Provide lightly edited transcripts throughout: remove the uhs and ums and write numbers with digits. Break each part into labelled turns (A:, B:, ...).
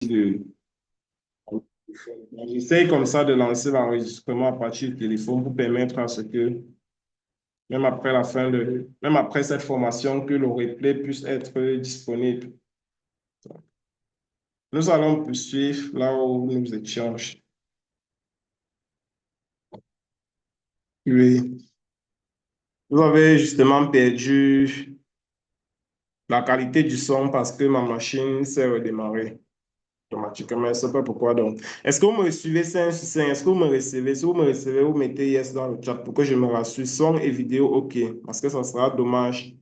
A: de- J'essaie comme ça de lancer l'enregistrement à partir du téléphone pour permettre à ce que, même après cette formation, que le replay puisse être disponible. Nous allons poursuivre là où nous étions. Oui, vous avez justement perdu la qualité du son parce que ma machine s'est redémarrée automatiquement. Je ne sais pas pourquoi donc. Est-ce que vous me suivez 5 sur 5? Est-ce que vous me recevez? Si vous me recevez, vous mettez yes dans le chat pour que je me rassure. Son et vidéo, OK. Parce que ça sera dommage.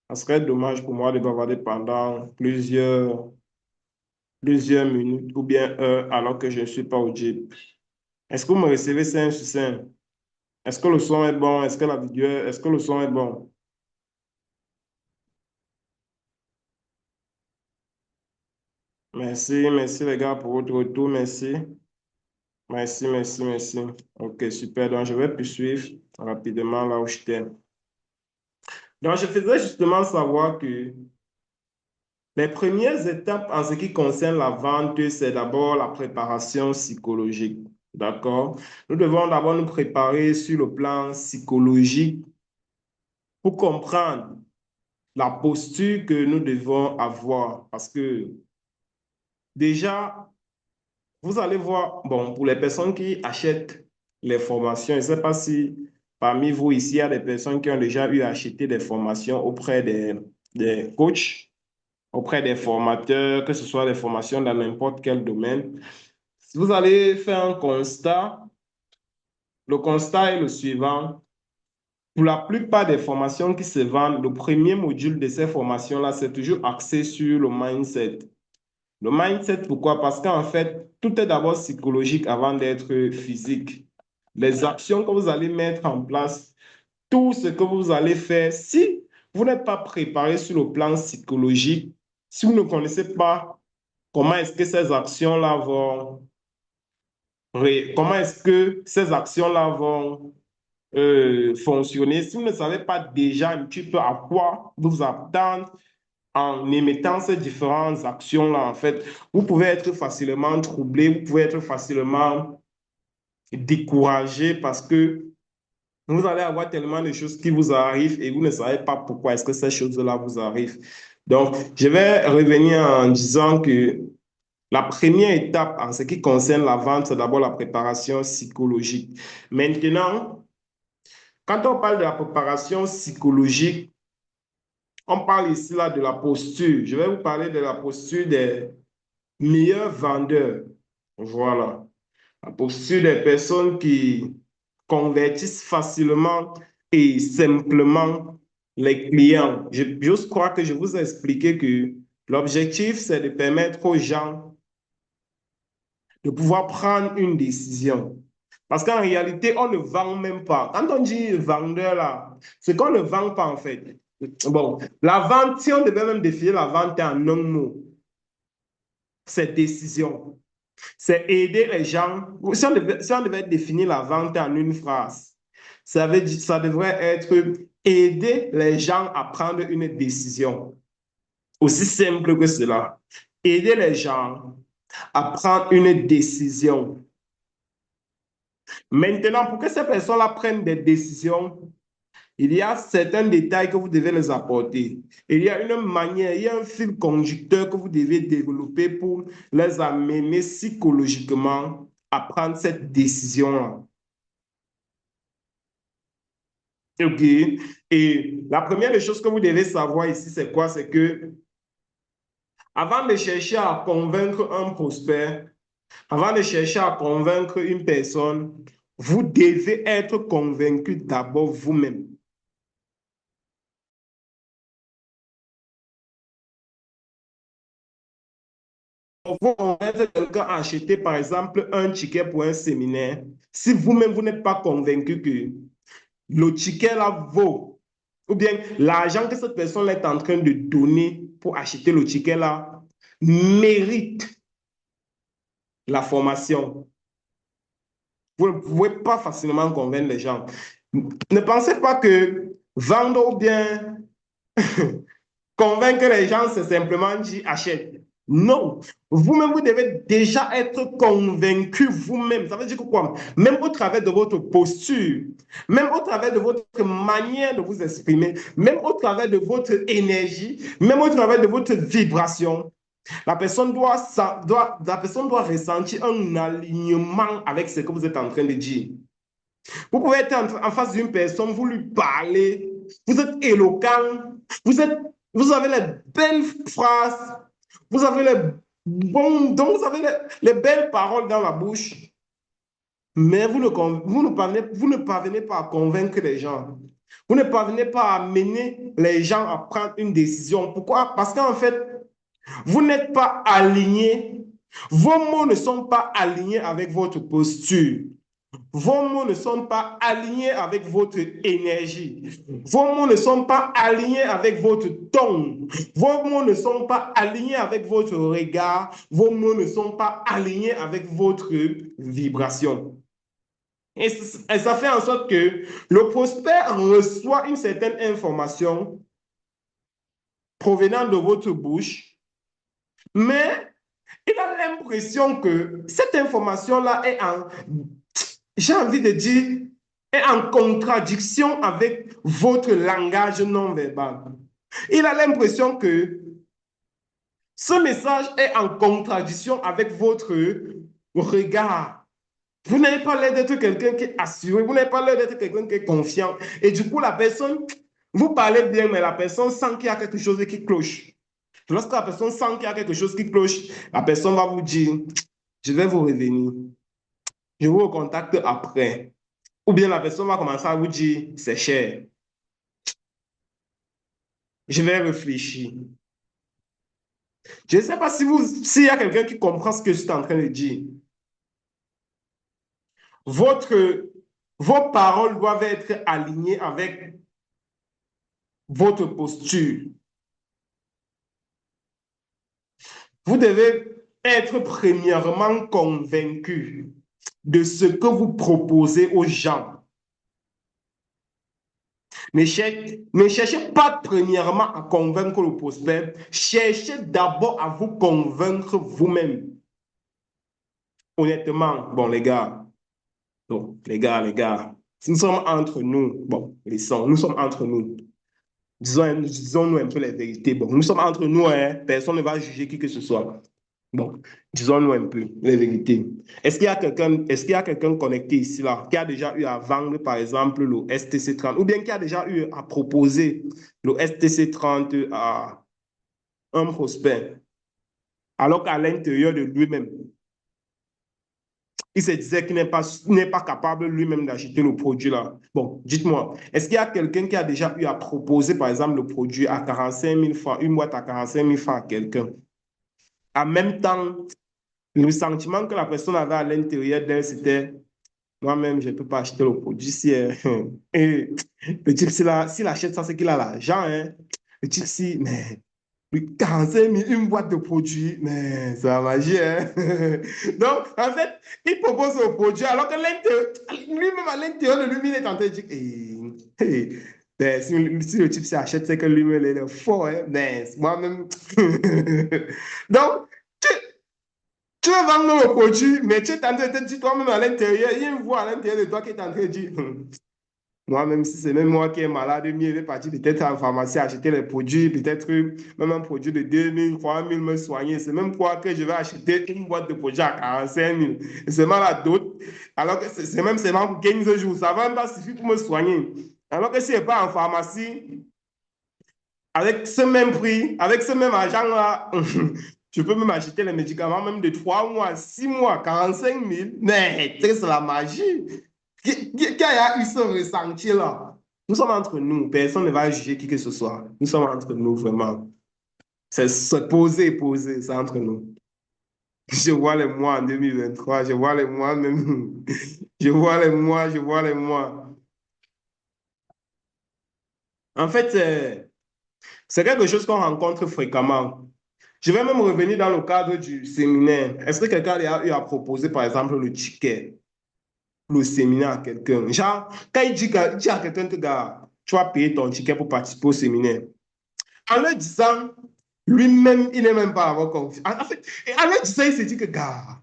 A: Ça serait dommage pour moi de bavarder pendant plusieurs minutes ou bien heures alors que je ne suis pas au gym. Est-ce que vous me recevez 5 sur 5? Est-ce que le son est bon? Est-ce que le son est bon? Merci, merci les gars pour votre retour. Merci. Merci, merci, merci. OK, super. Donc, je vais poursuivre rapidement là où j'étais. Donc, je faisais justement savoir que les premières étapes en ce qui concerne la vente, c'est d'abord la préparation psychologique. D'accord? Nous devons d'abord nous préparer sur le plan psychologique pour comprendre la posture que nous devons avoir. Parce que déjà, vous allez voir, bon, pour les personnes qui achètent les formations, je ne sais pas si parmi vous ici, il y a des personnes qui ont déjà eu à acheter des formations auprès des coachs, auprès des formateurs, que ce soit des formations dans n'importe quel domaine. Si vous allez faire un constat, le constat est le suivant. Pour la plupart des formations qui se vendent, le premier module de ces formations-là, c'est toujours axé sur le mindset. Le mindset, pourquoi? Parce qu'en fait, tout est d'abord psychologique avant d'être physique. Les actions que vous allez mettre en place, tout ce que vous allez faire, si vous n'êtes pas préparé sur le plan psychologique, si vous ne connaissez pas comment est-ce que ces actions-là vont, comment est-ce que ces actions-là vont fonctionner, si vous ne savez pas déjà un petit peu à quoi vous attendre en émettant ces différentes actions-là, en fait, vous pouvez être facilement troublé, vous pouvez être facilement découragé parce que vous allez avoir tellement de choses qui vous arrivent et vous ne savez pas pourquoi est-ce que ces choses-là vous arrivent. Donc, je vais revenir en disant que la première étape en ce qui concerne la vente, c'est d'abord la préparation psychologique. Maintenant, quand on parle de la préparation psychologique, on parle ici là de la posture. Je vais vous parler de la posture des meilleurs vendeurs. Voilà. La posture des personnes qui convertissent facilement et simplement les clients. J'ose croire que je vous ai expliqué que l'objectif, c'est de permettre aux gens de pouvoir prendre une décision. Parce qu'en réalité, on ne vend même pas. Quand on dit vendeur, là, c'est qu'on ne vend pas en fait. Bon, la vente, si on devait même définir la vente en un mot, c'est décision. C'est aider les gens. Si on devait définir la vente en une phrase, ça devrait être aider les gens à prendre une décision. Aussi simple que cela. Aider les gens à prendre une décision. Maintenant, pour que ces personnes-là prennent des décisions, il y a certains détails que vous devez les apporter. Il y a une manière, il y a un fil conducteur que vous devez développer pour les amener psychologiquement à prendre cette décision-là. OK. Et la première des choses que vous devez savoir ici, c'est quoi? C'est que avant de chercher à convaincre un prospect, avant de chercher à convaincre une personne, vous devez être convaincu d'abord vous-même. Vous convaincre quelqu'un à acheter, par exemple, un ticket pour un séminaire, si vous-même, vous n'êtes pas convaincu que le ticket là vaut, ou bien l'argent que cette personne est en train de donner pour acheter le ticket là mérite la formation. Vous ne pouvez pas facilement convaincre les gens. Ne pensez pas que vendre ou bien convaincre les gens, c'est simplement dire achète. Non. Vous-même, vous devez déjà être convaincu vous-même. Ça veut dire que quoi? Même au travers de votre posture, même au travers de votre manière de vous exprimer, même au travers de votre énergie, même au travers de votre vibration, la personne doit ressentir un alignement avec ce que vous êtes en train de dire. Vous pouvez être en face d'une personne, vous lui parlez, vous êtes éloquent, vous avez les belles phrases, vous avez les donc vous avez les belles paroles dans la bouche, mais vous ne parvenez pas à convaincre les gens. Vous ne parvenez pas à amener les gens à prendre une décision. Pourquoi? Parce qu'en fait, vous n'êtes pas aligné. Vos mots ne sont pas alignés avec votre posture. Vos mots ne sont pas alignés avec votre énergie. Vos mots ne sont pas alignés avec votre ton. Vos mots ne sont pas alignés avec votre regard. Vos mots ne sont pas alignés avec votre vibration. Et ça fait en sorte que le prospect reçoit une certaine information provenant de votre bouche, mais il a l'impression que cette information-là est j'ai envie de dire, est en contradiction avec votre langage non verbal. Il a l'impression que ce message est en contradiction avec votre regard. Vous n'avez pas l'air d'être quelqu'un qui est assuré, vous n'avez pas l'air d'être quelqu'un qui est confiant. Et du coup, la personne, vous parlez bien, mais la personne sent qu'il y a quelque chose qui cloche. Lorsque la personne sent qu'il y a quelque chose qui cloche, la personne va vous dire, je vais vous revenir. Je vous recontacte après. Ou bien la personne va commencer à vous dire, c'est cher. Je vais réfléchir. Je ne sais pas s'il y a quelqu'un qui comprend ce que je suis en train de dire. Vos paroles doivent être alignées avec votre posture. Vous devez être premièrement convaincu de ce que vous proposez aux gens. Ne cherchez pas premièrement à convaincre le prospect, cherchez d'abord à vous convaincre vous-même. Honnêtement, bon les gars, si nous sommes entre nous, bon, nous sommes entre nous. Disons-nous un peu les vérités. Bon, nous sommes entre nous, hein, personne ne va juger qui que ce soit. Bon, disons-nous un peu les vérités. Est-ce qu'il y a quelqu'un connecté ici, là, qui a déjà eu à vendre, par exemple, le STC30, ou bien qui a déjà eu à proposer le STC30 à un prospect, alors qu'à l'intérieur de lui-même, il se disait qu'il n'est pas capable lui-même d'acheter le produit là. Bon, dites-moi, est-ce qu'il y a quelqu'un qui a déjà eu à proposer, par exemple, le produit à 45 000 francs, une boîte à 45 000 francs à quelqu'un? En même temps, le sentiment que la personne avait à l'intérieur d'elle, c'était moi-même, je ne peux pas acheter le produit. Et le type, s'il achète ça, c'est qu'il a l'argent. Hein. Le type, si, mais 45 000, une boîte de produits, mais c'est la magie. Hein? Donc, en fait, il propose le produit alors que lui-même à l'intérieur de lui, il est en train de dire ben, si le type s'achète, c'est que lui-même il est fort. Hein? Mais moi-même. Donc, tu veux vendre le produit, mais tu es en train de te dire toi-même à l'intérieur, il y a une voix à l'intérieur de toi qui est en train de dire moi-même, si c'est même moi qui est malade, mieux, je vais partir peut-être en pharmacie acheter les produits, peut-être même un produit de 2 000, 3 000 me soigner. C'est même quoi que je vais acheter une boîte de produits à 45 000. C'est mal à d'autres, alors que c'est même seulement pour 15 jours. Ça va même pas suffire pour me soigner. Alors que si je pas en pharmacie, avec ce même prix, avec ce même argent-là, tu peux même acheter les médicaments même de 3 mois, 6 mois, 45 000. Mais c'est la magie. Qui a eu ce ressenti-là? Nous sommes entre nous. Personne ne va juger qui que ce soit. Nous sommes entre nous, vraiment. C'est posé, c'est entre nous. Je vois les mois en 2023, je vois les mois même. Je vois les mois. En fait, c'est quelque chose qu'on rencontre fréquemment. Je vais même revenir dans le cadre du séminaire. Est-ce que quelqu'un a eu à proposer, par exemple, le ticket, le séminaire à quelqu'un? Genre, quand il dit à quelqu'un que tu vas payer ton ticket pour participer au séminaire, en leur disant, Lui-même, il n'est même pas avoir confiance. En fait, et alors, tu sais, il s'est dit que, gars,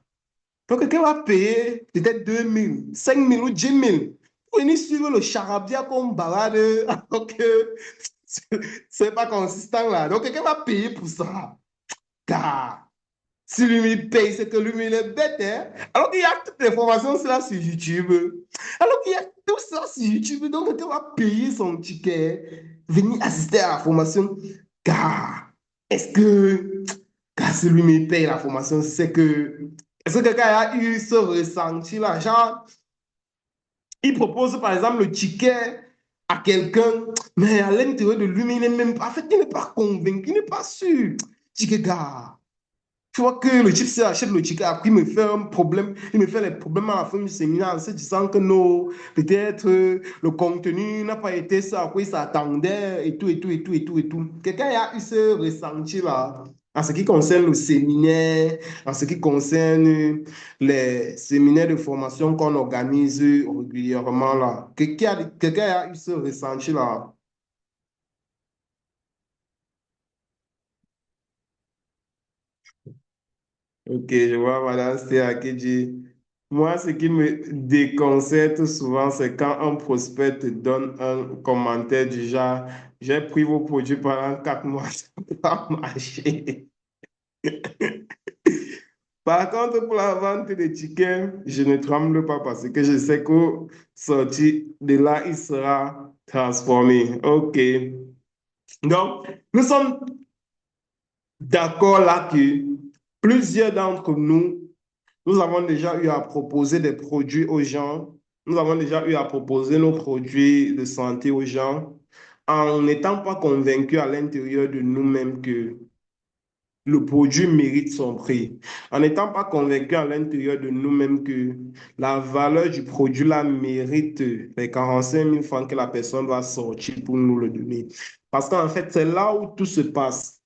A: donc quelqu'un va payer peut-être 2 000, 5 000 ou 10 000 pour venir suivre le charabia comme balade, alors que c'est pas consistant là. Donc quelqu'un va payer pour ça. Gars, si lui il paye, c'est que lui il est bête. Hein? Alors qu'il y a toutes les formations là sur YouTube. Alors qu'il y a tout ça sur YouTube. Donc quelqu'un va payer son ticket, venir assister à la formation. Gars, est-ce que quand celui me paye la formation, c'est que. Est-ce que quelqu'un a eu ce ressenti-là? Genre, il propose par exemple le ticket à quelqu'un, mais à l'intérieur de lui, il n'est même pas. En fait, il n'est pas convaincu, il n'est pas sûr. Ticket, gars. Tu vois que le type achète le ticket, après il me fait un problème, il me fait les problèmes à la fin du séminaire en se disant que non, peut-être le contenu n'a pas été ça à quoi il s'attendait et tout, et tout, et tout, et tout, et tout. Quelqu'un a eu ce ressenti-là en ce qui concerne le séminaire, en ce qui concerne les séminaires de formation qu'on organise régulièrement là. Quelqu'un a eu ce ressenti-là. Ok, je vois Madame Stéa qui dit, moi, ce qui me déconcerte souvent, c'est quand un prospect te donne un commentaire du genre, j'ai pris vos produits pendant 4 mois, ça n'a pas marché. Par contre, pour la vente des tickets, je ne tremble pas parce que je sais qu'au sorti de là, il sera transformé. Ok. Donc, nous sommes d'accord là que plusieurs d'entre nous, nous avons déjà eu à proposer des produits aux gens. Nous avons déjà eu à proposer nos produits de santé aux gens en n'étant pas convaincus à l'intérieur de nous-mêmes que le produit mérite son prix. En n'étant pas convaincus à l'intérieur de nous-mêmes que la valeur du produit là mérite les 45 000 francs que la personne doit sortir pour nous le donner. Parce qu'en fait, c'est là où tout se passe.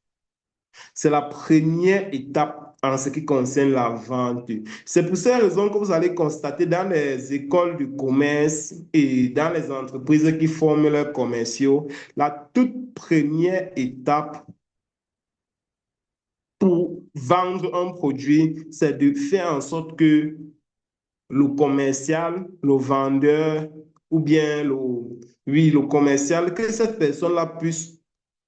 A: C'est la première étape en ce qui concerne la vente. C'est pour ces raisons que vous allez constater dans les écoles de commerce et dans les entreprises qui forment leurs commerciaux, la toute première étape pour vendre un produit, c'est de faire en sorte que le commercial, le vendeur ou bien le commercial, que cette personne-là puisse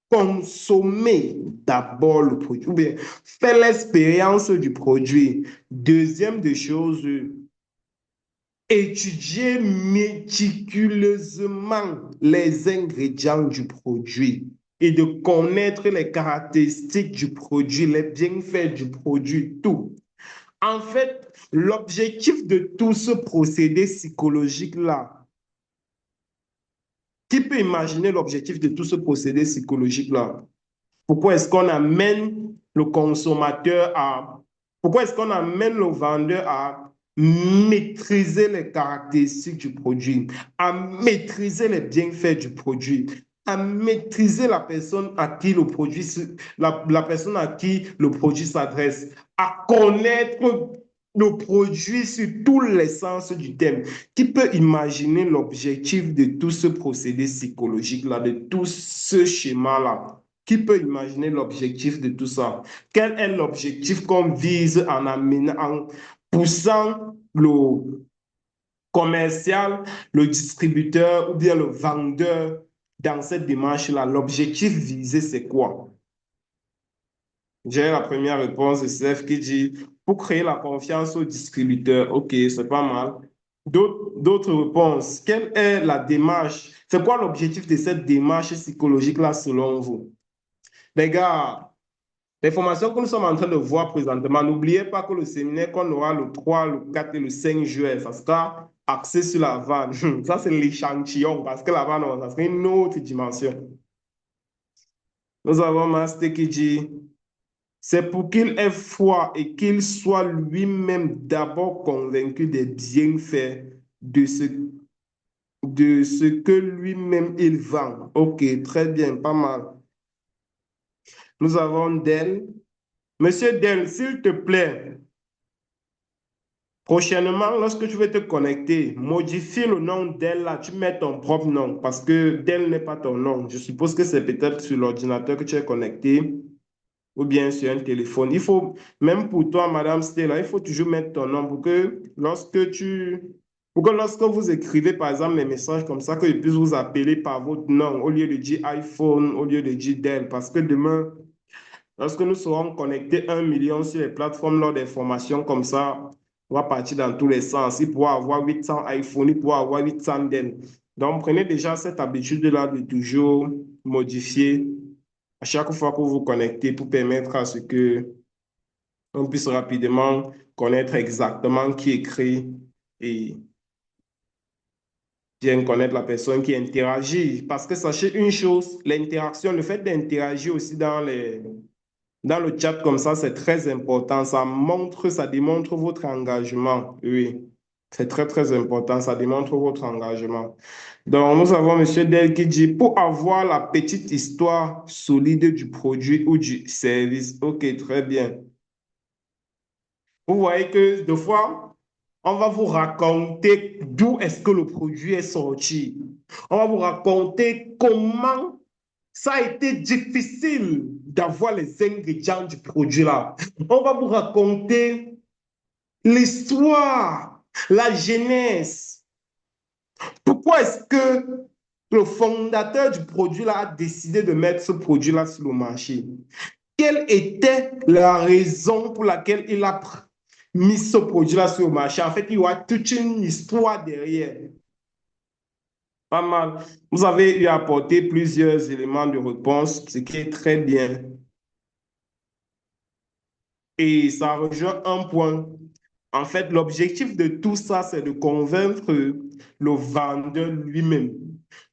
A: consommer d'abord le produit, ou bien faire l'expérience du produit. Deuxième des choses, étudier méticuleusement les ingrédients du produit et de connaître les caractéristiques du produit, les bienfaits du produit, tout. En fait, l'objectif de tout ce procédé psychologique-là, qui peut imaginer l'objectif de tout ce procédé psychologique-là? Pourquoi est-ce qu'on amène le consommateur à... Pourquoi est-ce qu'on amène le vendeur à maîtriser les caractéristiques du produit, à maîtriser les bienfaits du produit, à maîtriser la personne à qui le produit, la personne à qui le produit s'adresse, à connaître le produit sur tous les sens du thème. Qui peut imaginer l'objectif de tout ce procédé psychologique-là, de tout ce schéma-là? Qui peut imaginer l'objectif de tout ça? Quel est l'objectif qu'on vise en poussant le commercial, le distributeur ou bien le vendeur dans cette démarche-là? L'objectif visé, c'est quoi? J'ai la première réponse de Steph qui dit, pour créer la confiance au distributeur, ok, c'est pas mal. D'autres réponses, quelle est la démarche? C'est quoi l'objectif de cette démarche psychologique-là selon vous? Les gars, les formations que nous sommes en train de voir présentement, n'oubliez pas que le séminaire qu'on aura le 3, le 4 et le 5 juin, ça sera axé sur la vanne. Ça, c'est l'échantillon parce que la vanne, ça sera une autre dimension. Nous avons Master qui dit, c'est pour qu'il ait foi et qu'il soit lui-même d'abord convaincu des bienfaits de ce que lui-même il vend. Ok, très bien, pas mal. Nous avons Del. Monsieur Del, s'il te plaît, prochainement, lorsque tu veux te connecter, modifie le nom d'elle là, tu mets ton propre nom parce que d'elle n'est pas ton nom. Je suppose que c'est peut-être sur l'ordinateur que tu es connecté. ou bien sur un téléphone. Il faut, même pour toi, Madame Stella, il faut toujours mettre ton nom pour que lorsque vous écrivez, par exemple, des messages comme ça, que je puisse vous appeler par votre nom, au lieu de dire iPhone, au lieu de dire Dell, parce que demain, lorsque nous serons connectés 1 million sur les plateformes lors des formations comme ça, on va partir dans tous les sens. Il pourra avoir 800 iPhone, il pourra avoir 800 Dell. Donc, prenez déjà cette habitude-là de toujours modifier à chaque fois que vous vous connectez pour permettre à ce que on puisse rapidement connaître exactement qui écrit et bien connaître la personne qui interagit. Parce que sachez une chose, l'interaction, le fait d'interagir aussi dans le chat comme ça, c'est très important. Ça démontre votre engagement. Oui, c'est très, très important. Ça démontre votre engagement. Donc, nous avons M. Del qui dit, pour avoir la petite histoire solide du produit ou du service. OK, très bien. Vous voyez que des fois, on va vous raconter d'où est-ce que le produit est sorti. On va vous raconter comment ça a été difficile d'avoir les ingrédients du produit là. On va vous raconter l'histoire, la genèse. Pourquoi est-ce que le fondateur du produit là a décidé de mettre ce produit là sur le marché? Quelle était la raison pour laquelle il a mis ce produit-là sur le marché? En fait, il y a toute une histoire derrière. Pas mal. Vous avez eu à apporter plusieurs éléments de réponse, ce qui est très bien. Et ça rejoint un point. En fait, l'objectif de tout ça, c'est de convaincre le vendeur lui-même.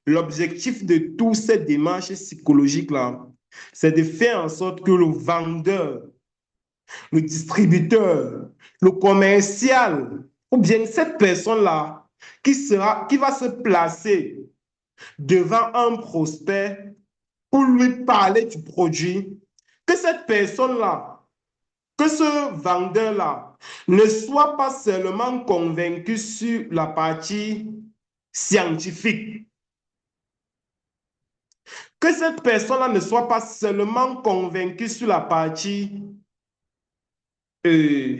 A: L'objectif de toutes ces démarches psychologiques-là, c'est de faire en sorte que le vendeur, le distributeur, le commercial, ou bien cette personne-là qui va se placer devant un prospect pour lui parler du produit, que cette personne-là, que ce vendeur-là ne soit pas seulement convaincu sur la partie scientifique, que cette personne-là ne soit pas seulement convaincue sur la partie, euh,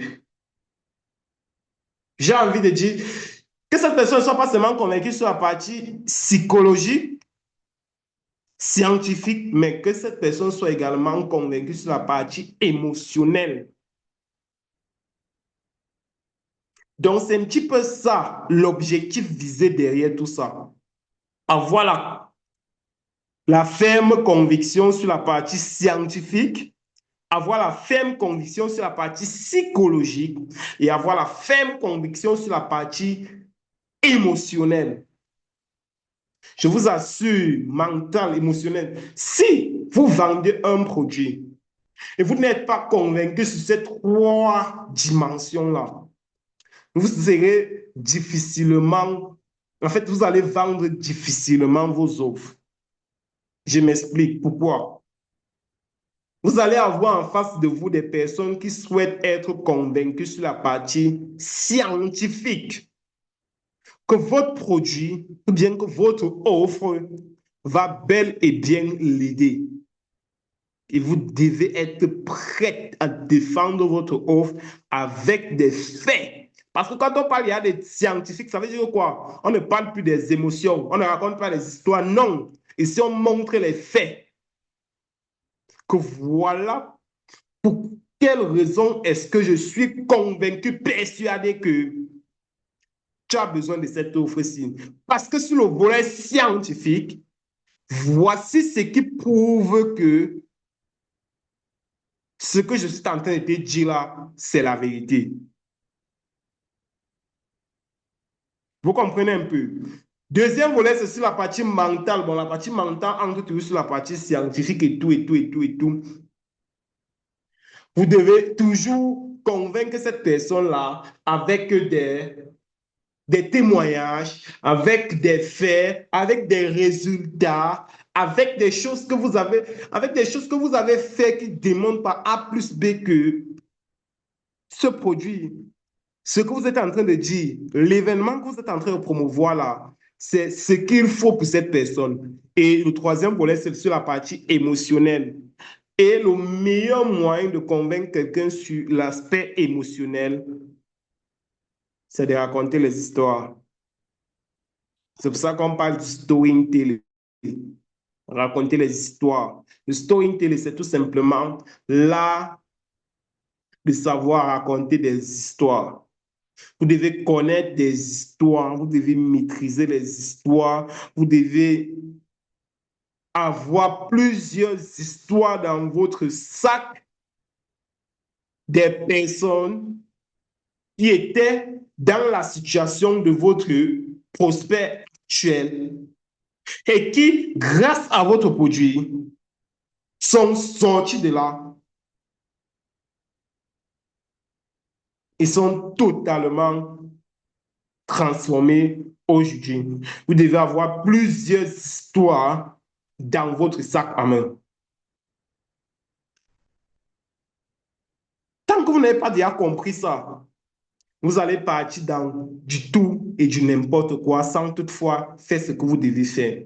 A: j'ai envie de dire, que cette personne ne soit pas seulement convaincue sur la partie psychologique, scientifique, mais que cette personne soit également convaincue sur la partie émotionnelle. Donc, c'est un petit peu ça, l'objectif visé derrière tout ça. Avoir la ferme conviction sur la partie scientifique, avoir la ferme conviction sur la partie psychologique et avoir la ferme conviction sur la partie émotionnelle. Je vous assure, mental, émotionnel, si vous vendez un produit et vous n'êtes pas convaincu sur ces trois dimensions-là, vous serez difficilement, en fait, vous allez vendre difficilement vos offres. Je m'explique pourquoi. Vous allez avoir en face de vous des personnes qui souhaitent être convaincues sur la partie scientifique que votre produit ou bien que votre offre va bel et bien l'aider. Et vous devez être prêt à défendre votre offre avec des faits. Parce que quand on parle, il y a des scientifiques, ça veut dire quoi? On ne parle plus des émotions, on ne raconte pas les histoires, non. Ici, on montre les faits. Que voilà pour quelle raison est-ce que je suis convaincu, persuadé que tu as besoin de cette offre-ci. Parce que sur le volet scientifique, voici ce qui prouve que ce que je suis en train de te dire là, c'est la vérité. Vous comprenez un peu? Deuxième volet, c'est sur la partie mentale. Bon, la partie mentale entre toujours sur la partie scientifique et tout, et tout, et tout, et tout. Vous devez toujours convaincre cette personne-là avec des témoignages, avec des faits, avec des résultats, avec des choses que vous avez, avec des choses que vous avez fait qui démontrent par A plus B que ce produit, ce que vous êtes en train de dire, l'événement que vous êtes en train de promouvoir là, c'est ce qu'il faut pour cette personne. Et le troisième volet, c'est sur la partie émotionnelle. Et le meilleur moyen de convaincre quelqu'un sur l'aspect émotionnel, c'est de raconter les histoires. C'est pour ça qu'on parle du storytelling. Raconter les histoires. Le storytelling, c'est tout simplement l'art de savoir raconter des histoires. Vous devez connaître des histoires, vous devez maîtriser les histoires, vous devez avoir plusieurs histoires dans votre sac des personnes qui étaient dans la situation de votre prospect actuel et qui, grâce à votre produit, sont sortis de là et sont totalement transformés aujourd'hui. Vous devez avoir plusieurs histoires dans votre sac à main. Tant que vous n'avez pas déjà compris ça, vous allez partir dans du tout et du n'importe quoi sans toutefois faire ce que vous devez faire.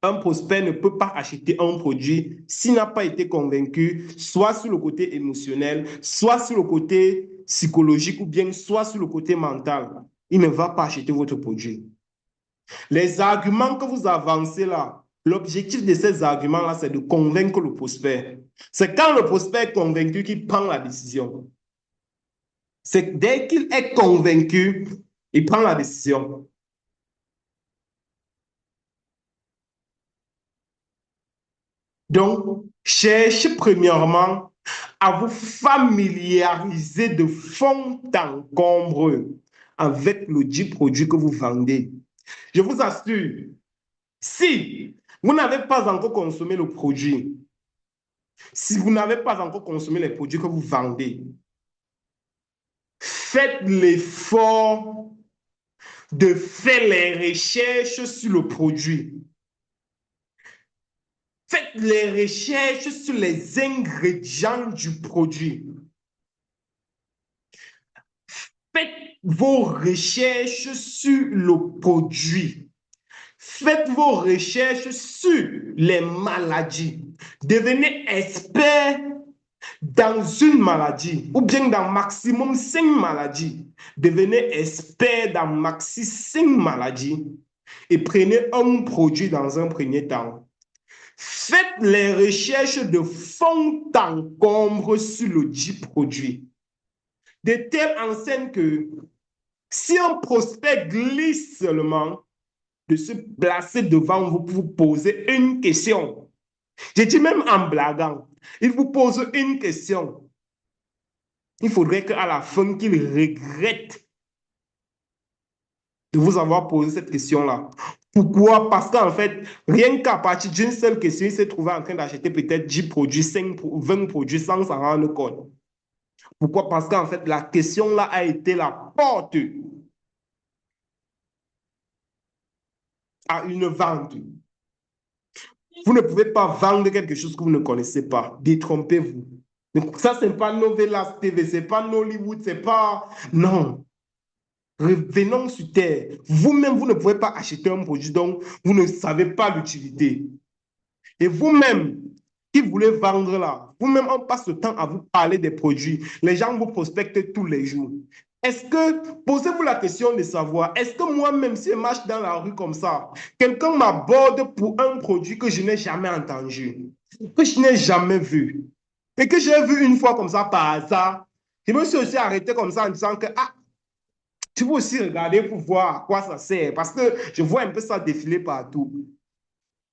A: Un prospect ne peut pas acheter un produit s'il n'a pas été convaincu, soit sur le côté émotionnel, soit sur le côté psychologique ou bien soit sur le côté mental. Il ne va pas acheter votre produit. Les arguments que vous avancez là, l'objectif de ces arguments-là, c'est de convaincre le prospect. C'est quand le prospect est convaincu qu'il prend la décision. C'est dès qu'il est convaincu, il prend la décision. Donc, cherchez premièrement à vous familiariser de fond en comble avec le dit produit que vous vendez. Je vous assure, si vous n'avez pas encore consommé le produit, si vous n'avez pas encore consommé les produits que vous vendez, faites l'effort de faire les recherches sur le produit. Faites les recherches sur les ingrédients du produit. Faites vos recherches sur le produit. Faites vos recherches sur les maladies. Devenez expert dans une maladie ou bien dans maximum 5 maladies. Devenez expert dans maxi 5 maladies et prenez un produit dans un premier temps. Faites les recherches de fond en comble sur le dit produit. De telle enseigne que si un prospect glisse seulement de se placer devant vous pour vous poser une question, je dis même en blaguant, il vous pose une question, il faudrait qu'à la fin qu'il regrette de vous avoir posé cette question-là. Pourquoi? Parce qu'en fait, rien qu'à partir d'une seule question, il s'est trouvé en train d'acheter peut-être 10 produits, 5, 20 produits sans s'en rendre compte. Pourquoi? Parce qu'en fait, la question-là a été la porte à une vente. Vous ne pouvez pas vendre quelque chose que vous ne connaissez pas. Détrompez-vous. Donc, ça, ce n'est pas Novelas TV, ce n'est pas Nollywood, c'est pas... Non. Revenons sur terre. Vous-même, vous ne pouvez pas acheter un produit dont vous ne savez pas l'utilité. Et vous-même, qui voulez vendre là, vous-même, on passe le temps à vous parler des produits. Les gens vous prospectent tous les jours. Est-ce que, posez-vous la question de savoir, est-ce que moi-même, si je marche dans la rue comme ça, quelqu'un m'aborde pour un produit que je n'ai jamais entendu, que je n'ai jamais vu, et que j'ai vu une fois comme ça par hasard, je me suis aussi arrêté comme ça en disant que, ah, tu peux aussi regarder pour voir à quoi ça sert, parce que je vois un peu ça défiler partout.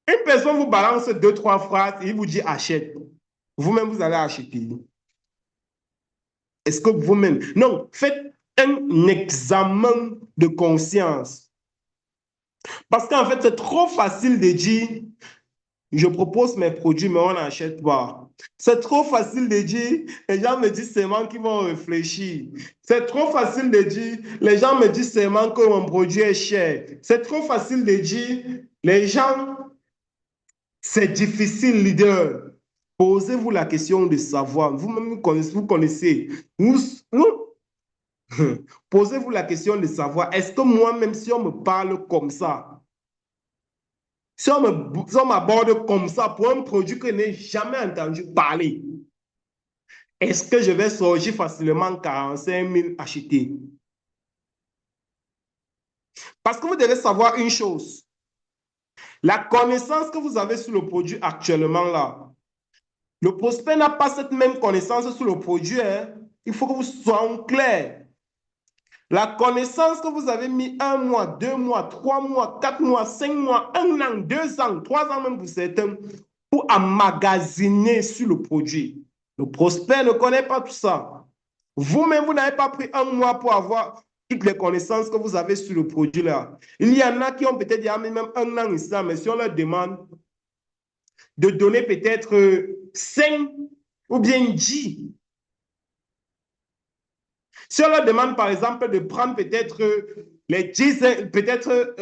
A: Une personne vous balance deux, trois phrases et il vous dit achète. Vous-même, vous allez acheter. Est-ce que vous-même... Non, faites un examen de conscience. Parce qu'en fait, c'est trop facile de dire, je propose mes produits, mais on n'achète pas. C'est trop facile de dire, les gens me disent seulement qu'ils vont réfléchir. C'est trop facile de dire, les gens me disent seulement que mon produit est cher. C'est trop facile de dire, les gens, c'est difficile, leader. Posez-vous la question de savoir. Vous-même, vous connaissez. Posez-vous la question de savoir, est-ce que moi-même, si on me parle comme ça, Si on m'aborde comme ça pour un produit que je n'ai jamais entendu parler, est-ce que je vais sortir facilement 45 000 achetés? Parce que vous devez savoir une chose. La connaissance que vous avez sur le produit actuellement là, le prospect n'a pas cette même connaissance sur le produit, hein. Il faut que vous soyez clair. La connaissance que vous avez mis 1 mois, 2 mois, 3 mois, 4 mois, 5 mois, 1 an, 2 ans, 3 ans même pour certains, pour emmagasiner sur le produit. Le prospect ne connaît pas tout ça. Vous-même, vous n'avez pas pris 1 mois pour avoir toutes les connaissances que vous avez sur le produit là. Il y en a qui ont peut-être même 1 an ici, mais si on leur demande de donner peut-être 5 ou bien 10. Si on leur demande, par exemple, de prendre peut-être les 10, peut-être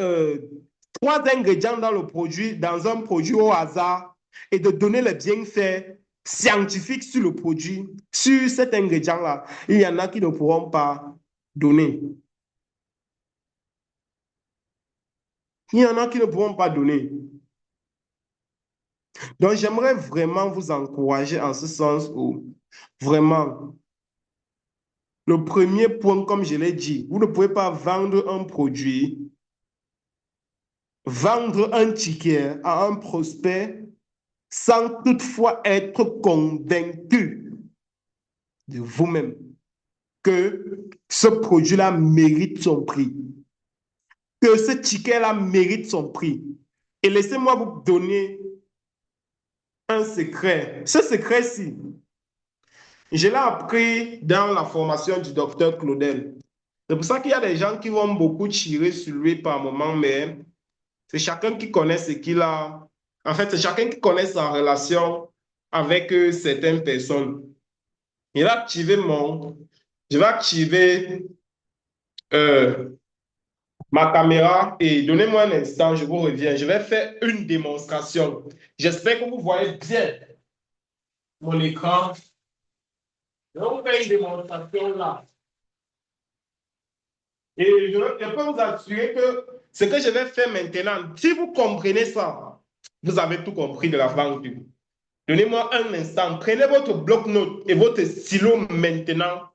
A: 3 ingrédients dans le produit, dans un produit au hasard, et de donner les bienfaits scientifiques sur le produit, sur cet ingrédient-là, il y en a qui ne pourront pas donner. Il y en a qui ne pourront pas donner. Donc, j'aimerais vraiment vous encourager en ce sens où, vraiment, le premier point, comme je l'ai dit, vous ne pouvez pas vendre un produit, vendre un ticket à un prospect sans toutefois être convaincu de vous-même que ce produit-là mérite son prix, que ce ticket-là mérite son prix. Et laissez-moi vous donner un secret. Ce secret-ci, je l'ai appris dans la formation du docteur Claudel. C'est pour ça qu'il y a des gens qui vont beaucoup tirer sur lui par moment, mais c'est chacun qui connaît ce qu'il a. En fait, c'est chacun qui connaît sa relation avec certaines personnes. Il a activé mon. Je vais activer euh, ma caméra et donnez-moi un instant, je vous reviens. Je vais faire une démonstration. J'espère que vous voyez bien mon écran. Je vais vous faire une démonstration là. Et je peux vous assurer que ce que je vais faire maintenant, si vous comprenez ça, vous avez tout compris de la vente. Donnez-moi un instant. Prenez votre bloc-notes et votre stylo maintenant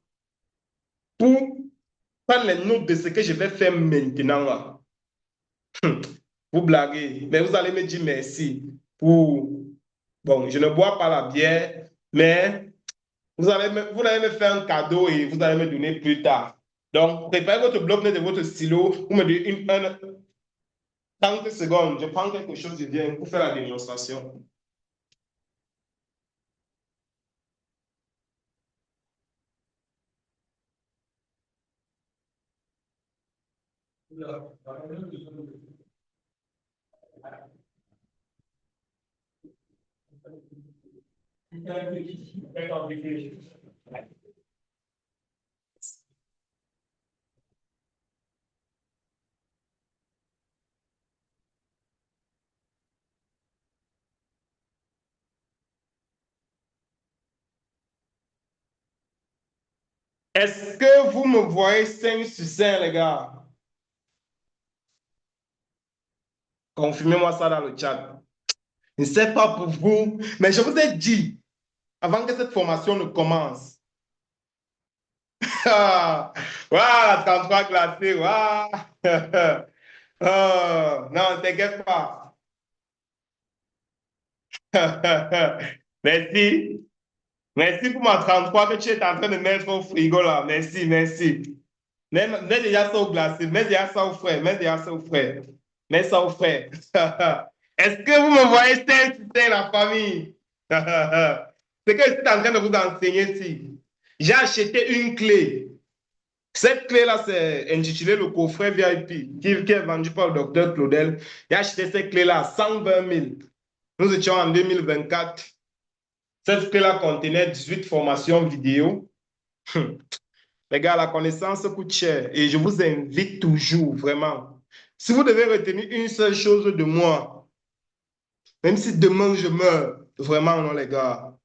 A: pour prendre les notes de ce que je vais faire maintenant là. Vous blaguez, mais vous allez me dire merci pour... Bon, je ne bois pas la bière, mais vous allez me faire un cadeau et vous allez me donner plus tard. Donc, préparez votre bloc-notes et votre stylo. Vous me donnez 30 secondes. Je prends quelque chose, je viens pour faire la démonstration. Est-ce que vous me voyez 5 sur 5, les gars? Confirmez-moi ça dans le chat. Je ne sais pas pour vous, mais je vous ai dit, avant que cette formation ne commence, voilà, 33 classés, waouh. Oh, non, t'inquiète pas. Merci. Merci pour ma 33 que tu es en train de mettre au frigo là. Merci, merci. Mets déjà ça au glacé, mets déjà ça au frais, mets déjà ça au frais. Mets ça au frais. Est-ce que vous me voyez, c'est la famille? C'est que je suis en train de vous enseigner ici. J'ai acheté une clé. Cette clé-là, c'est intitulé le coffret VIP qui est vendu par le docteur Claudel. J'ai acheté cette clé-là à 120 000. Nous étions en 2024. Cette clé-là contenait 18 formations vidéo. Les gars, la connaissance coûte cher et je vous invite toujours, vraiment. Si vous devez retenir une seule chose de moi, même si demain je meurs, vraiment, non, les gars,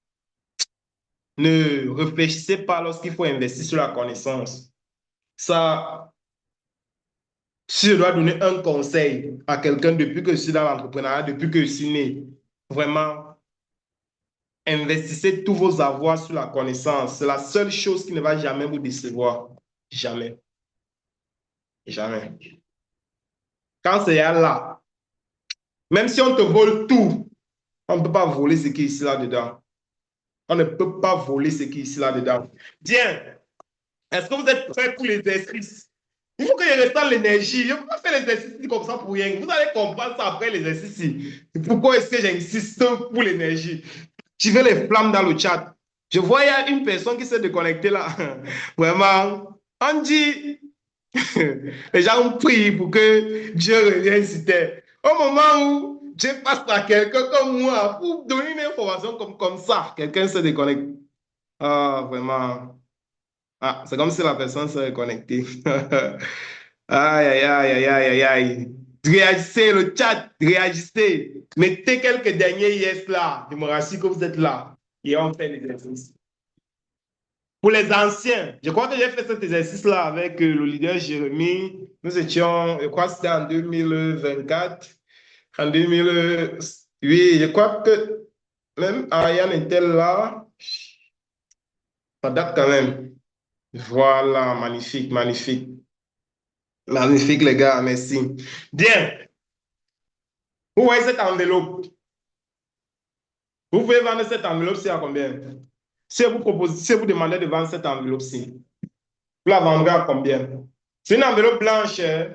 A: ne réfléchissez pas lorsqu'il faut investir sur la connaissance. Ça, Si je dois donner un conseil à quelqu'un depuis que je suis dans l'entrepreneuriat, depuis que je suis né, vraiment, investissez tous vos avoirs sur la connaissance. C'est la seule chose qui ne va jamais vous décevoir. Jamais. Jamais. Quand c'est là, même si on te vole tout, on ne peut pas voler ce qui est ici là-dedans. On ne peut pas voler ce qui est ici là-dedans. Bien. Est-ce que vous êtes prêts pour l'exercice? Il faut que je ressente l'énergie. Je ne peux pas faire l'exercice comme ça pour rien. Vous allez comprendre ça après l'exercice. Pourquoi est-ce que j'insiste pour l'énergie? Tu veux les flammes dans le chat. Je vois, il y a une personne qui s'est déconnectée là. Vraiment. On dit, les gens ont prié pour que Dieu revienne sur terre. Au moment où Dieu passe à quelqu'un comme moi pour donner une information comme ça, quelqu'un se déconnecte. Ah, vraiment. Ah, c'est comme si la personne serait connectée. Aïe, aïe, aïe, aïe, aïe, aïe, aïe. Réagissez, le chat, réagissez. Mettez quelques derniers yes là. Je me rassure que vous êtes là. Et on fait l'exercice. Pour les anciens, je crois que j'ai fait cet exercice-là avec le leader Jérémy. Nous étions, je crois que c'était en 2024. En 2000, oui, je crois que même Ariane était là. Ça date quand même. Voilà, magnifique, magnifique. Magnifique, les gars, merci. Bien. Vous voyez cette enveloppe? Vous pouvez vendre cette enveloppe-ci à combien? Si vous demandez de vendre cette enveloppe-ci, vous la vendrez à combien? C'est une enveloppe blanche. Hein.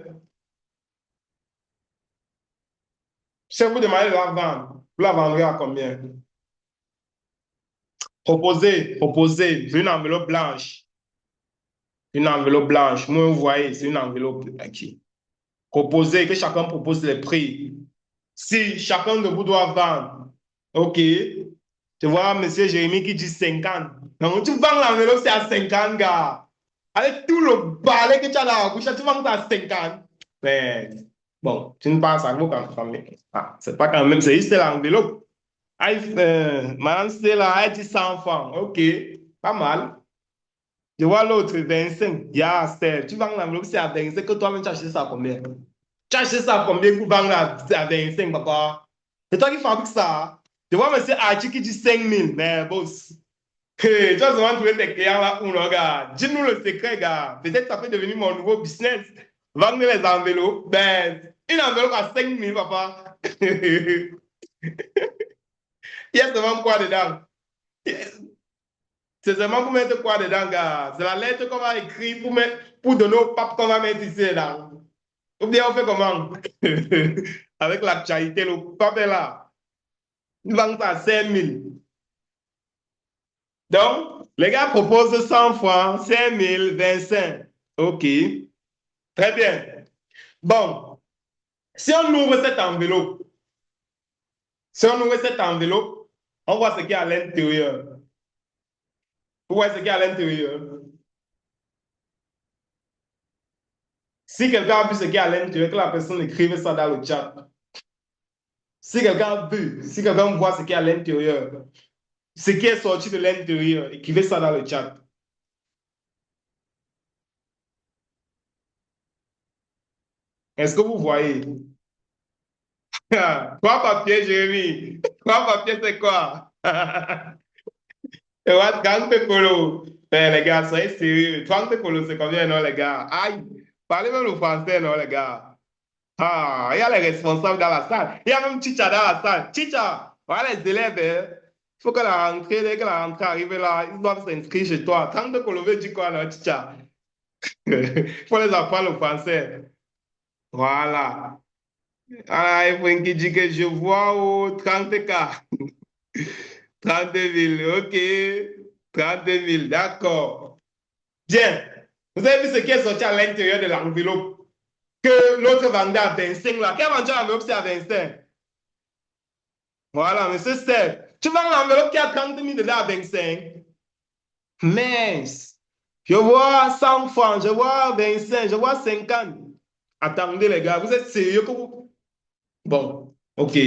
A: Si vous demandez de la vendre, vous la vendrez à combien? Proposez. C'est une enveloppe blanche. Une enveloppe blanche. Moi, vous voyez, c'est une enveloppe qui. Proposez, que chacun propose les prix. Si chacun de vous doit vendre, OK. Tu vois, monsieur Jérémy qui dit 50. Donc, tu vends l'enveloppe, c'est à 50, gars. Avec tout le balai que tu as dans la bouche, tu vends ça à 50. Mais bon, tu ne penses à vous quand famille. Ah, c'est pas quand même, c'est juste l'enveloppe. Ah, madame Stella, elle dit 100 francs. OK, pas mal. Je vois l'autre, 25. Ya, Stella, tu vends l'enveloppe, c'est à 25. Que toi-même, tu as acheté ça à combien? Tu as acheté ça à combien pour vendre à 25, papa? C'est toi qui fabriques ça. Je vois monsieur Archie qui dit 5 000. Mais boss, hey, tu vas seulement trouver tes clients là où, non, gars. Dis-nous le secret, gars. Peut-être ça peut devenir mon nouveau business. Vendre les enveloppes. Ben, une enveloppe à 5 000, papa. Il y a seulement quoi dedans? C'est seulement pour mettre quoi dedans, gars? C'est la lettre qu'on va écrire pour donner au pape qu'on va mettre ici dedans. Ou bien on fait comment? Avec l'actualité, le pape est là. Il vend ça à 5 000. Donc, les gars proposent 100 francs, 5 000, 25. OK. Très bien. Bon, si on ouvre cette enveloppe, on voit ce qu'il y a à l'intérieur. Vous voyez ce qu'il y a à l'intérieur? Si quelqu'un a vu ce qu'il y a à l'intérieur, que la personne écrive ça dans le chat. Si quelqu'un a vu, si quelqu'un voit ce qu'il y a à l'intérieur, ce qui est sorti de l'intérieur, écrivez ça dans le chat. Est-ce que vous voyez? Trois papiers, Jérémy. Trois papiers, c'est quoi? Ouais, 30 colos. Eh, les gars, soyez sérieux. 30 colos, c'est combien, non, les gars? Aïe, parlez même le français, non, les gars? Ah, il y a les responsables dans la salle. Il y a même Chicha dans la salle. Chicha, voilà les élèves. Hein. Il faut que la rentrée, dès que la rentrée arrive là, ils doivent s'inscrire chez toi. 30 colos veut dire quoi, non, Chicha? Il faut les apprendre le français. Voilà. Ah, il faut qu'il dise que je vois au 30K. 32 000, OK. 32 000, d'accord. Bien. Vous avez vu ce qui est sorti à l'intérieur de l'enveloppe que l'autre vendait à 25 là. Quel vendeur l'enveloppe, c'est à 25? Voilà, monsieur Steph. Tu vends l'enveloppe qui a 30 000 dedans à 25? Mince. Je vois 100 francs, je vois 25, je vois 50. Attendez, les gars, vous êtes sérieux que vous... Bon, OK.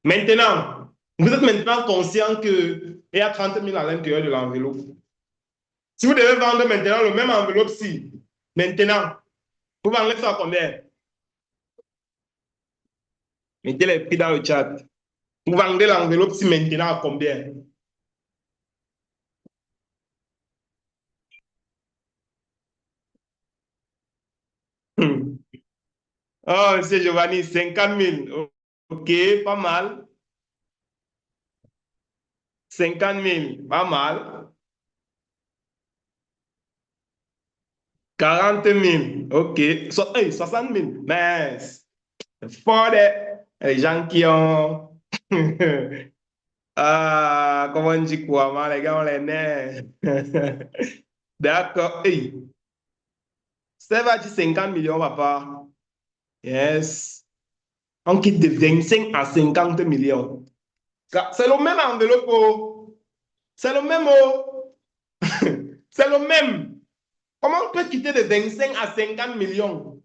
A: Maintenant, vous êtes maintenant conscient qu'il y a 30 000 à l'intérieur de l'enveloppe. Si vous devez vendre maintenant le même enveloppe-ci, maintenant, Vous vendez ça à combien? Mettez les prix dans le chat. Vous vendez l'enveloppe si maintenant à combien? Hmm. Oh, monsieur Giovanni, 50 000. OK, pas mal. 50 000, pas mal. 40 000, OK. Hey, 60 000, mais c'est fort, les gens qui ont. Ah, comment on dit quoi, man, les gars, on les nerfs. D'accord. Hey, ça va dire 50 millions, papa. Yes. On quitte de 25 à 50 millions. C'est le même enveloppe. Oh. C'est le même. Oh. C'est le même. Comment on peut quitter de 25 à 50 millions?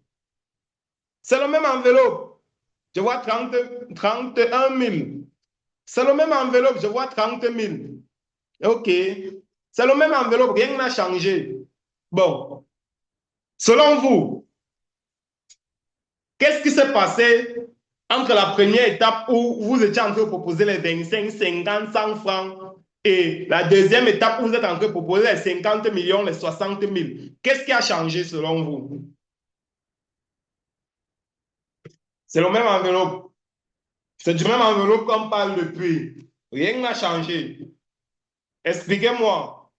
A: C'est le même enveloppe. Je vois 31 000. C'est le même enveloppe. Je vois 30 000. OK. C'est le même enveloppe. Rien n'a changé. Bon. Selon vous, qu'est-ce qui s'est passé entre la première étape où vous étiez en train de proposer les 25, 50, 100 francs et la deuxième étape où vous êtes en train de proposer les 50 millions, les 60 000? Qu'est-ce qui a changé selon vous? C'est le même enveloppe. C'est du même enveloppe qu'on parle depuis. Rien n'a changé. Expliquez-moi,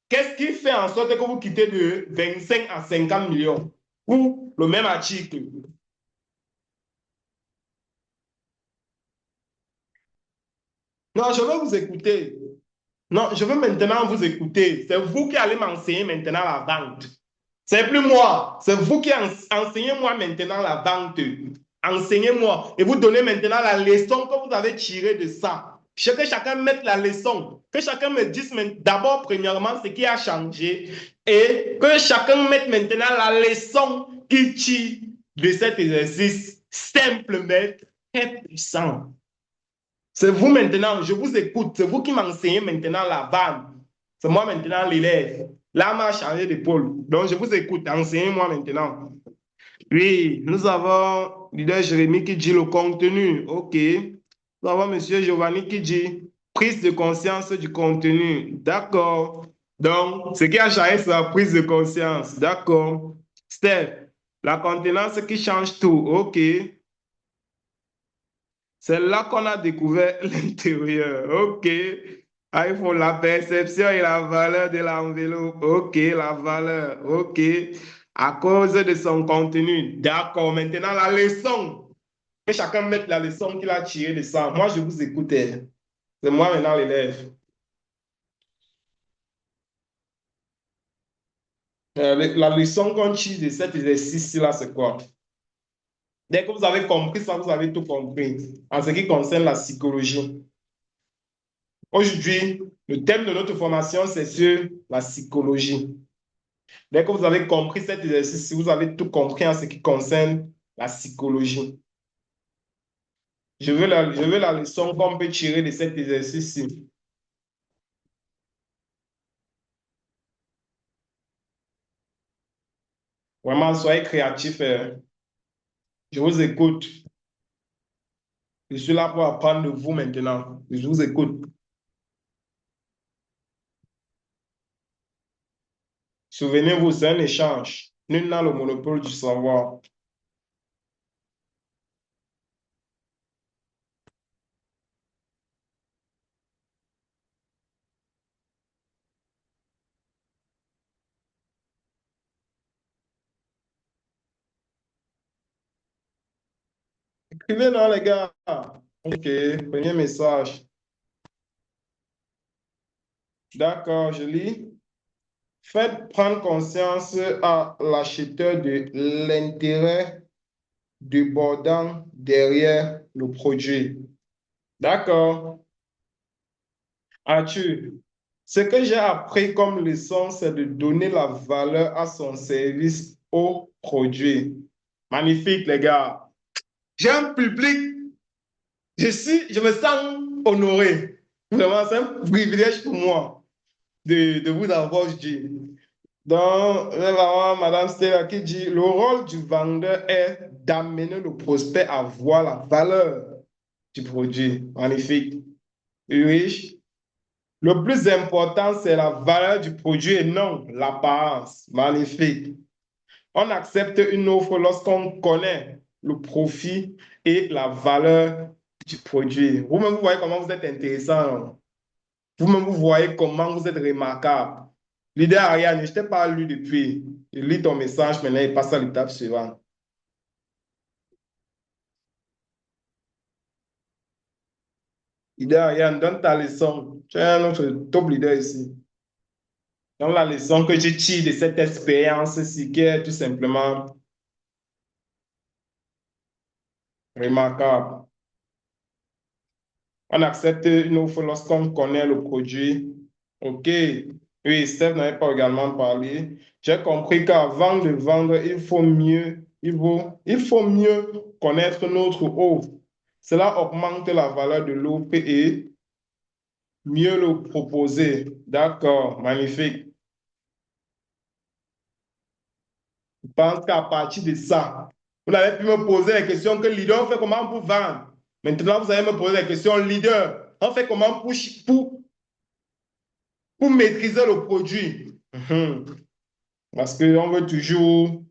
A: qu'est-ce qui fait en sorte que vous quittez de 25 à 50 millions pour le même article? Non, je veux vous écouter. Non, je veux maintenant vous écouter. C'est vous qui allez m'enseigner maintenant la vente. C'est plus moi. C'est vous qui enseignez-moi maintenant la vente. Enseignez-moi. Et vous donnez maintenant la leçon que vous avez tirée de ça. Que chacun mette la leçon. Que chacun me dise d'abord, premièrement, ce qui a changé. Et que chacun mette maintenant la leçon qu'il tire de cet exercice simple, mais très puissant. C'est vous maintenant, je vous écoute. C'est vous qui m'enseignez maintenant la vanne. C'est moi maintenant l'élève. Là, m'a changé d'épaule. Donc, je vous écoute. Enseignez-moi maintenant. Oui, nous avons leader Jérémy qui dit le contenu. OK. Nous avons monsieur Giovanni qui dit prise de conscience du contenu. D'accord. Donc, ce qui a changé, c'est la prise de conscience. D'accord. Steph, la contenance qui change tout. OK. C'est là qu'on a découvert l'intérieur. OK. Ah, il faut la perception et la valeur de l'enveloppe. OK, la valeur. OK. À cause de son contenu. D'accord. Maintenant, la leçon. Que chacun mette la leçon qu'il a tirée de ça. Moi, je vous écoutais. C'est moi maintenant l'élève. La leçon qu'on tire de cet exercice-là, c'est quoi? Dès que vous avez compris ça, vous avez tout compris. En ce qui concerne la psychologie. Aujourd'hui, le thème de notre formation, c'est sur la psychologie. Dès que vous avez compris cet exercice, vous avez tout compris en ce qui concerne la psychologie. Je veux la leçon qu'on peut tirer de cet exercice-ci. Vraiment, soyez créatifs. Je vous écoute. Je suis là pour apprendre de vous maintenant. Je vous écoute. Souvenez-vous, c'est un échange. Nul n'a le monopole du savoir. Écrivez là, les gars. OK, premier message. D'accord, je lis. Faites prendre conscience à l'acheteur de l'intérêt débordant derrière le produit. D'accord. Arthur, ce que j'ai appris comme leçon, c'est de donner la valeur à son service au produit. Magnifique, les gars. J'ai un public, je me sens honoré. Vraiment, c'est un privilège pour moi de vous avoir dit. Donc, Madame Stella qui dit, le rôle du vendeur est d'amener le prospect à voir la valeur du produit. Magnifique. Oui. Le plus important, c'est la valeur du produit et non l'apparence. Magnifique. On accepte une offre lorsqu'on connaît le profit et la valeur du produit. Vous-même, vous voyez comment vous êtes intéressant. Vous-même, vous voyez comment vous êtes remarquable. L'idée Ariane, je ne t'ai pas lu depuis. Je lis ton message maintenant et passe à l'étape suivante. L'idée Ariane, donne ta leçon. Tu es un autre top leader ici. Donc, la leçon que je tire de cette expérience-ci, qui est tout simplement remarquable. On accepte une offre lorsqu'on connaît le produit. OK. Oui, Steph n'avait pas également parlé. J'ai compris qu'avant de vendre, il faut mieux connaître notre offre. Cela augmente la valeur de l'offre et mieux le proposer. D'accord, magnifique. Je pense qu'à partir de ça, vous avez pu me poser la question que leader, on fait comment pour vendre? Maintenant, vous allez me poser la question leader, on fait comment pour maîtriser le produit? Parce qu'on veut toujours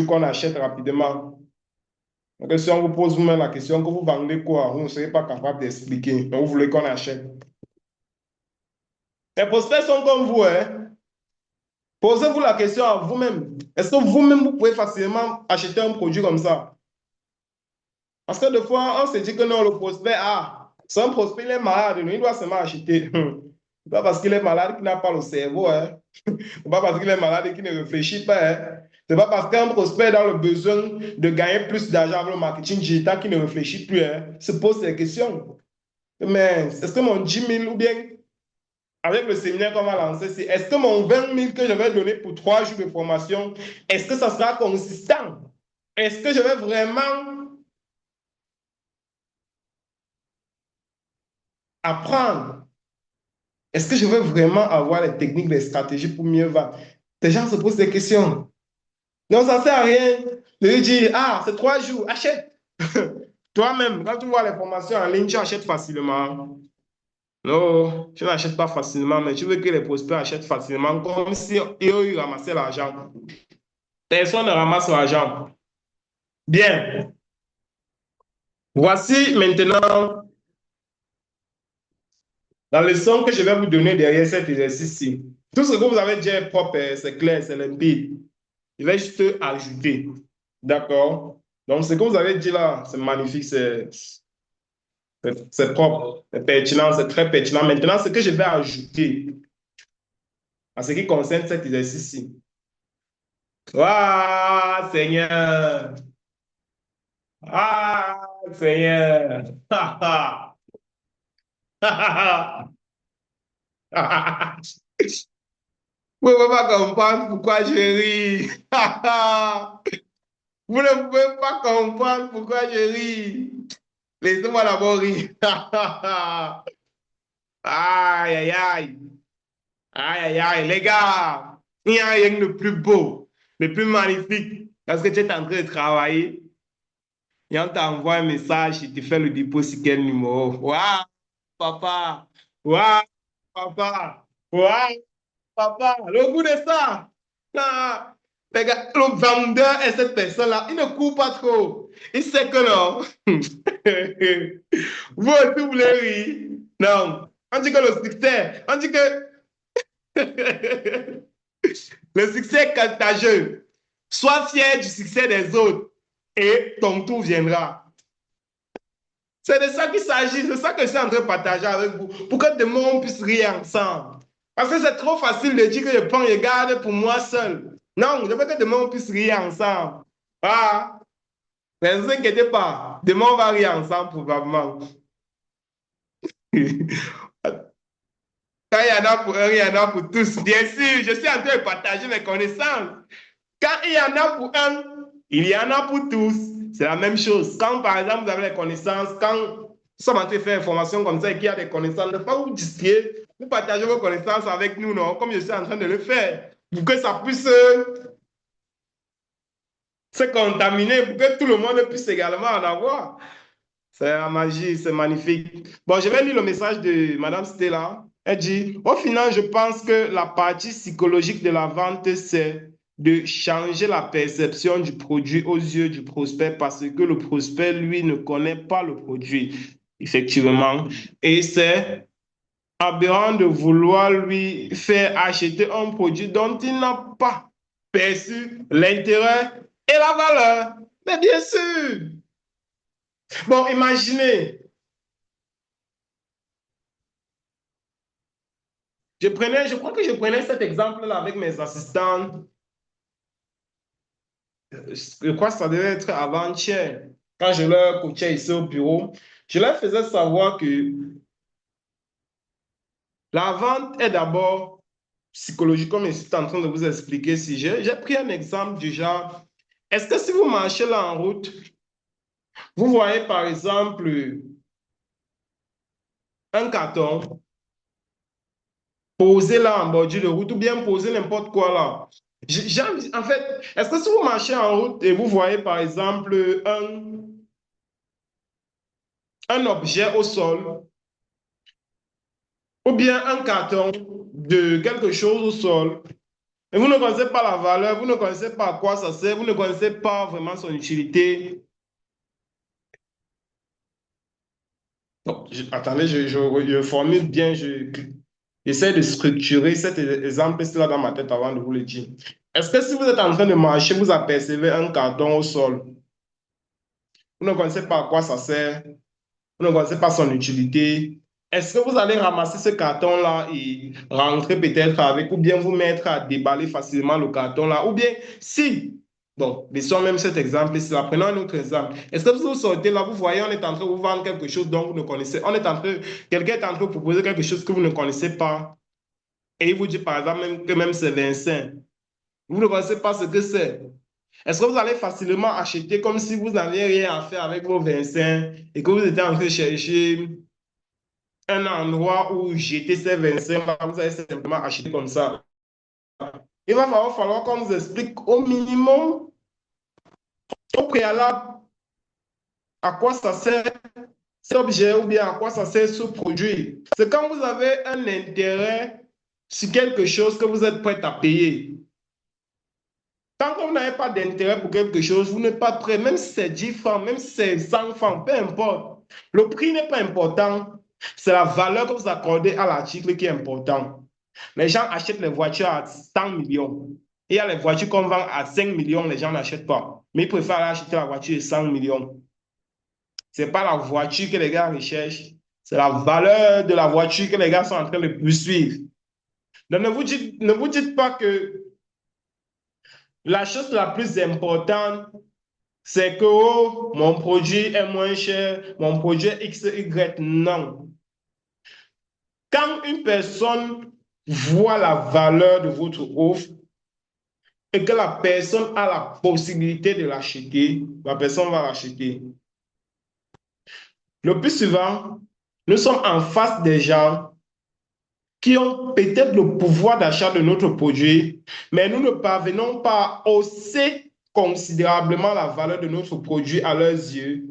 A: qu'on achète rapidement. Donc, si on vous pose vous-même la question que vous vendez quoi, vous ne serez pas capable d'expliquer. Donc, vous voulez qu'on achète. Les prospects sont comme vous, hein? Posez-vous la question à vous-même. Est-ce que vous-même, vous pouvez facilement acheter un produit comme ça? Parce que des fois, on se dit que non, le prospect, c'est un prospect, il est malade, il doit seulement acheter. C'est pas parce qu'il est malade qu'il n'a pas le cerveau, hein. C'est pas parce qu'il est malade et qu'il ne réfléchit pas, hein. C'est pas parce qu'un prospect est dans le besoin de gagner plus d'argent avec le marketing digital qu'il ne réfléchit plus, hein. Il se pose des questions. Mais est-ce que mon 10 000 ou bien avec le séminaire qu'on va lancer, c'est est-ce que mon 20 000 que je vais donner pour 3 jours de formation, est-ce que ça sera consistant? Est-ce que je vais vraiment apprendre? Est-ce que je vais vraiment avoir les techniques, les stratégies pour mieux vendre? Les gens se posent des questions. Non, ça ne sert à rien de lui dire, c'est 3 jours, achète. Toi-même, quand tu vois les formations en ligne, tu achètes facilement. Non, tu n'achètes pas facilement, mais tu veux que les prospects achètent facilement, comme si eux, ils ramassaient l'argent. Personne ne ramasse l'argent. Bien, voici maintenant la leçon que je vais vous donner derrière cet exercice-ci. Tout ce que vous avez dit est propre, c'est clair, c'est limpide. Je vais juste ajouter. D'accord? Donc, ce que vous avez dit là, c'est magnifique, c'est propre, c'est pertinent, c'est très pertinent. Maintenant, ce que je vais ajouter en ce qui concerne cet exercice-ci. Ah, Seigneur! Ah, Seigneur! Vous ne pouvez pas comprendre pourquoi je ris. Vous ne pouvez pas comprendre pourquoi je ris. Laissez-moi d'abord rire. Aïe, aïe, aïe. Aïe, aïe, aïe. Les gars, il n'y a rien de plus beau, de plus magnifique. Parce que tu es en train de travailler et on t'envoie un message, il te fait le dépôt sur quel numéro. Waouh, papa. Waouh, papa. Waouh, papa. Le goût de ça. Ah, les gars, le vendeur et cette personne-là, il ne court pas trop. Il sait que non. Vous aussi, vous voulez rire. Non. On dit que le succès, on dit que le succès est contagieux. Sois fier du succès des autres et ton tour viendra. C'est de ça qu'il s'agit, c'est ça que je suis en train de partager avec vous, pour que demain on puisse rire ensemble. Parce que c'est trop facile de dire que je prends, je garde pour moi seul. Non, je veux que demain on puisse rire ensemble. Ne vous inquiétez pas, demain on va rire ensemble probablement. Quand il y en a pour un, il y en a pour tous. Bien sûr, je suis en train de partager mes connaissances. Quand il y en a pour un, il y en a pour tous. C'est la même chose. Quand, par exemple, vous avez les connaissances, quand nous sommes en train de faire une formation comme ça et qu'il y a des connaissances, ne pas vous distraire Vous partagez vos connaissances avec nous, non? Comme je suis en train de le faire. Pour que ça puisse se contaminer, pour que tout le monde puisse également en avoir. C'est la magie, c'est magnifique. Bon, je vais lire le message de Madame Stella. Elle dit, au final, je pense que la partie psychologique de la vente, c'est de changer la perception du produit aux yeux du prospect parce que le prospect, lui, ne connaît pas le produit, effectivement. Et c'est aberrant de vouloir lui faire acheter un produit dont il n'a pas perçu l'intérêt et la valeur. Mais bien sûr. Bon, imaginez, je crois que je prenais cet exemple-là avec mes assistants. Je crois que ça devait être avant-hier. Quand je leur coachais ici au bureau, je leur faisais savoir que la vente est d'abord psychologique, comme je suis en train de vous expliquer. Si j'ai pris un exemple du genre, est-ce que si vous marchez là en route, vous voyez par exemple un carton posé là en bordure de route ou bien posé n'importe quoi là? En fait, est-ce que si vous marchez en route et vous voyez par exemple un objet au sol ou bien un carton de quelque chose au sol et vous ne connaissez pas la valeur, vous ne connaissez pas à quoi ça sert, vous ne connaissez pas vraiment son utilité. Non, attendez, je formule bien, j'essaie de structurer cet exemple-là dans ma tête avant de vous le dire. Est-ce que si vous êtes en train de marcher, vous apercevez un carton au sol, vous ne connaissez pas à quoi ça sert, vous ne connaissez pas son utilité, est-ce que vous allez ramasser ce carton-là et rentrer peut-être avec, ou bien vous mettre à déballer facilement le carton-là, ou bien si, bon, laissons même cet exemple ici, là, prenons un autre exemple. Est-ce que vous sortez là, vous voyez, on est en train de vous vendre quelque chose dont vous ne connaissez, quelqu'un est en train de vous proposer quelque chose que vous ne connaissez pas, et il vous dit par exemple même, que même c'est Vincent, vous ne connaissez pas ce que c'est. Est-ce que vous allez facilement acheter comme si vous n'aviez rien à faire avec vos Vincent et que vous étiez en train de chercher un endroit où jeter ces 25 là, vous allez simplement acheter comme ça. Il va falloir qu'on nous explique au minimum, au préalable, à quoi ça sert cet objet ou bien à quoi ça sert ce produit. C'est quand vous avez un intérêt sur quelque chose que vous êtes prêt à payer. Tant que vous n'avez pas d'intérêt pour quelque chose, vous n'êtes pas prêt, même si c'est 10 francs, même si c'est 100 francs, peu importe. Le prix n'est pas important, c'est la valeur que vous accordez à l'article qui est important. Les gens achètent les voitures à 100 millions. Et il y a les voitures qu'on vend à 5 millions, les gens n'achètent pas. Mais ils préfèrent acheter la voiture de 100 millions. Ce n'est pas la voiture que les gars recherchent, c'est la valeur de la voiture que les gars sont en train de poursuivre. Donc ne vous dites pas que la chose la plus importante, c'est que oh, mon produit est moins cher, mon produit est X, Y. Non. Quand une personne voit la valeur de votre offre, et que la personne a la possibilité de l'acheter, la personne va l'acheter. Le plus souvent, nous sommes en face des gens qui ont peut-être le pouvoir d'achat de notre produit, mais nous ne parvenons pas à hausser considérablement la valeur de notre produit à leurs yeux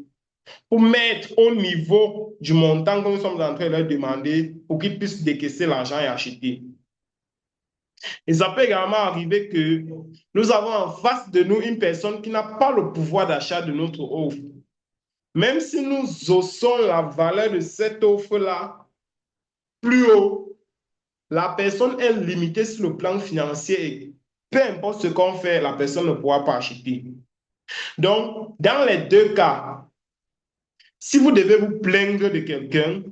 A: pour mettre au niveau du montant que nous sommes en train de leur demander pour qu'ils puissent décaisser l'argent et acheter. Et ça peut également arriver que nous avons en face de nous une personne qui n'a pas le pouvoir d'achat de notre offre. Même si nous haussons la valeur de cette offre-là plus haut, la personne est limitée sur le plan financier et peu importe ce qu'on fait, la personne ne pourra pas acheter. Donc, dans les deux cas, si vous devez vous plaindre de quelqu'un,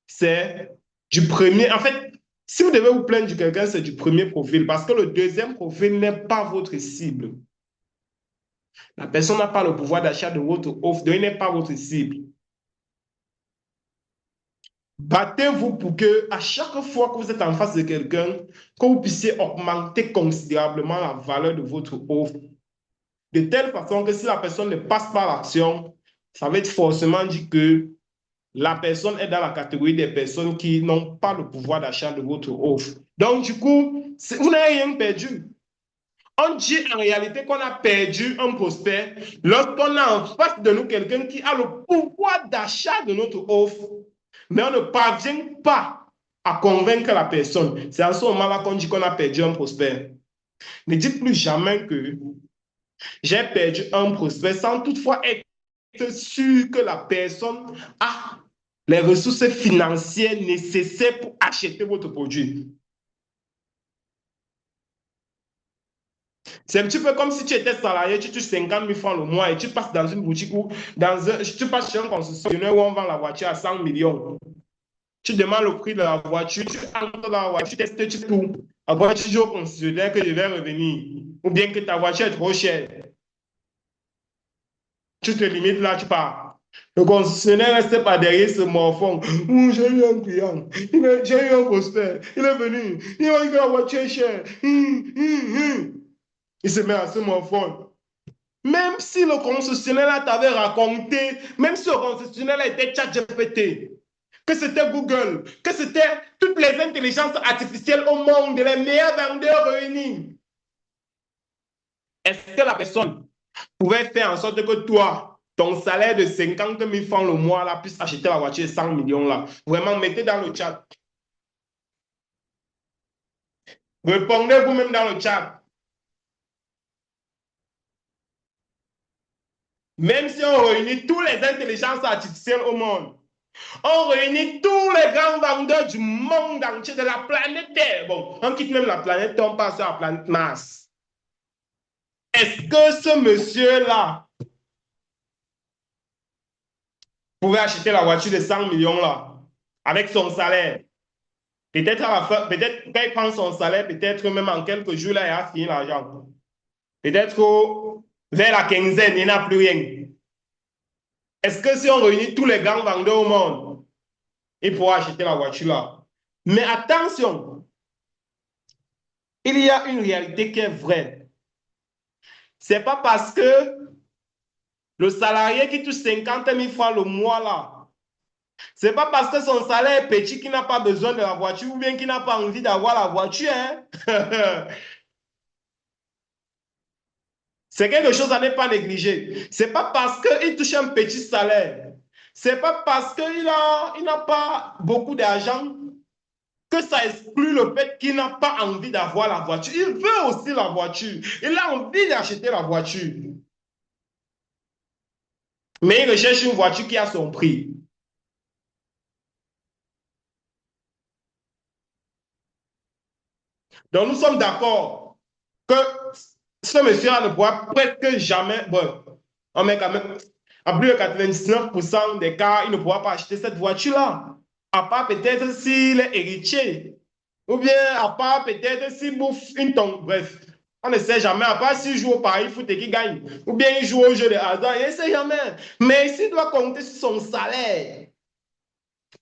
A: c'est du premier. En fait, si vous devez vous plaindre de quelqu'un, c'est du premier profil parce que le deuxième profil n'est pas votre cible. La personne n'a pas le pouvoir d'achat de votre offre, donc il n'est pas votre cible. Battez-vous pour que, à chaque fois que vous êtes en face de quelqu'un, que vous puissiez augmenter considérablement la valeur de votre offre. De telle façon que si la personne ne passe pas l'action, ça va être forcément dit que la personne est dans la catégorie des personnes qui n'ont pas le pouvoir d'achat de votre offre. Donc, du coup, vous n'avez rien perdu. On dit en réalité qu'on a perdu un prospect lorsqu'on a en face de nous quelqu'un qui a le pouvoir d'achat de notre offre, mais on ne parvient pas à convaincre la personne. C'est à ce moment-là qu'on dit qu'on a perdu un prospect. Ne dites plus jamais que j'ai perdu un prospect sans toutefois être sûr que la personne a les ressources financières nécessaires pour acheter votre produit. C'est un petit peu comme si tu étais salarié, tu touches 50 000 francs le mois et tu passes dans une boutique ou tu passes chez un concessionnaire où on vend la voiture à 100 millions. Tu demandes le prix de la voiture, tu entres dans la voiture, tu testes, tu tout. Après, tu dis au concessionnaire que je vais revenir. Ou bien que ta voiture est trop chère. Tu te limites là, tu pars. Le concessionnaire reste pas derrière ce morfond. J'ai eu un client, j'ai eu un prospect, il est venu, il m'a dit que la voiture est chère. Il se met à ce morfond. Même si le concessionnaire t'avait raconté, même si le concessionnaire était ChatGPT, que c'était Google, que c'était toutes les intelligences artificielles au monde, les meilleurs vendeurs réunis, est-ce que la personne pouvait faire en sorte que toi, ton salaire de 50 000 francs le mois, là, puisse acheter la voiture de 100 millions là? Vraiment, mettez dans le chat. Répondez vous-même dans le chat. Même si on réunit toutes les intelligences artificielles au monde, on réunit tous les grands vendeurs du monde entier, de la planète Terre. Bon, on quitte même la planète Terre, on passe sur la planète Mars. Est-ce que ce monsieur-là pouvait acheter la voiture de 100 millions là, avec son salaire? Peut-être à la fin, peut-être quand il prend son salaire, peut-être même en quelques jours, là, il a fini l'argent. Peut-être vers la quinzaine, il n'a plus rien. Est-ce que si on réunit tous les grands vendeurs au monde, il pourra acheter la voiture là? Mais attention, il y a une réalité qui est vraie. C'est pas parce que le salarié qui touche 50 000 francs le mois là, c'est pas parce que son salaire est petit qu'il n'a pas besoin de la voiture ou bien qu'il n'a pas envie d'avoir la voiture. Hein? C'est quelque chose à ne pas négliger. C'est pas parce qu'il touche un petit salaire, c'est pas parce il n'a pas beaucoup d'argent que ça exclut le fait qu'il n'a pas envie d'avoir la voiture. Il veut aussi la voiture. Il a envie d'acheter la voiture. Mais il recherche une voiture qui a son prix. Donc nous sommes d'accord que ce monsieur-là ne pourra presque jamais, bon, on met quand même, à plus de 99% des cas, il ne pourra pas acheter cette voiture-là. À part peut-être s'il est héritier. Ou bien à part peut-être s'il bouffe une tonne. Bref, on ne sait jamais. À part s'il joue au pari foot et qu'il gagne. Ou bien il joue au jeu de hasard. Il ne sait jamais. Mais s'il doit compter sur son salaire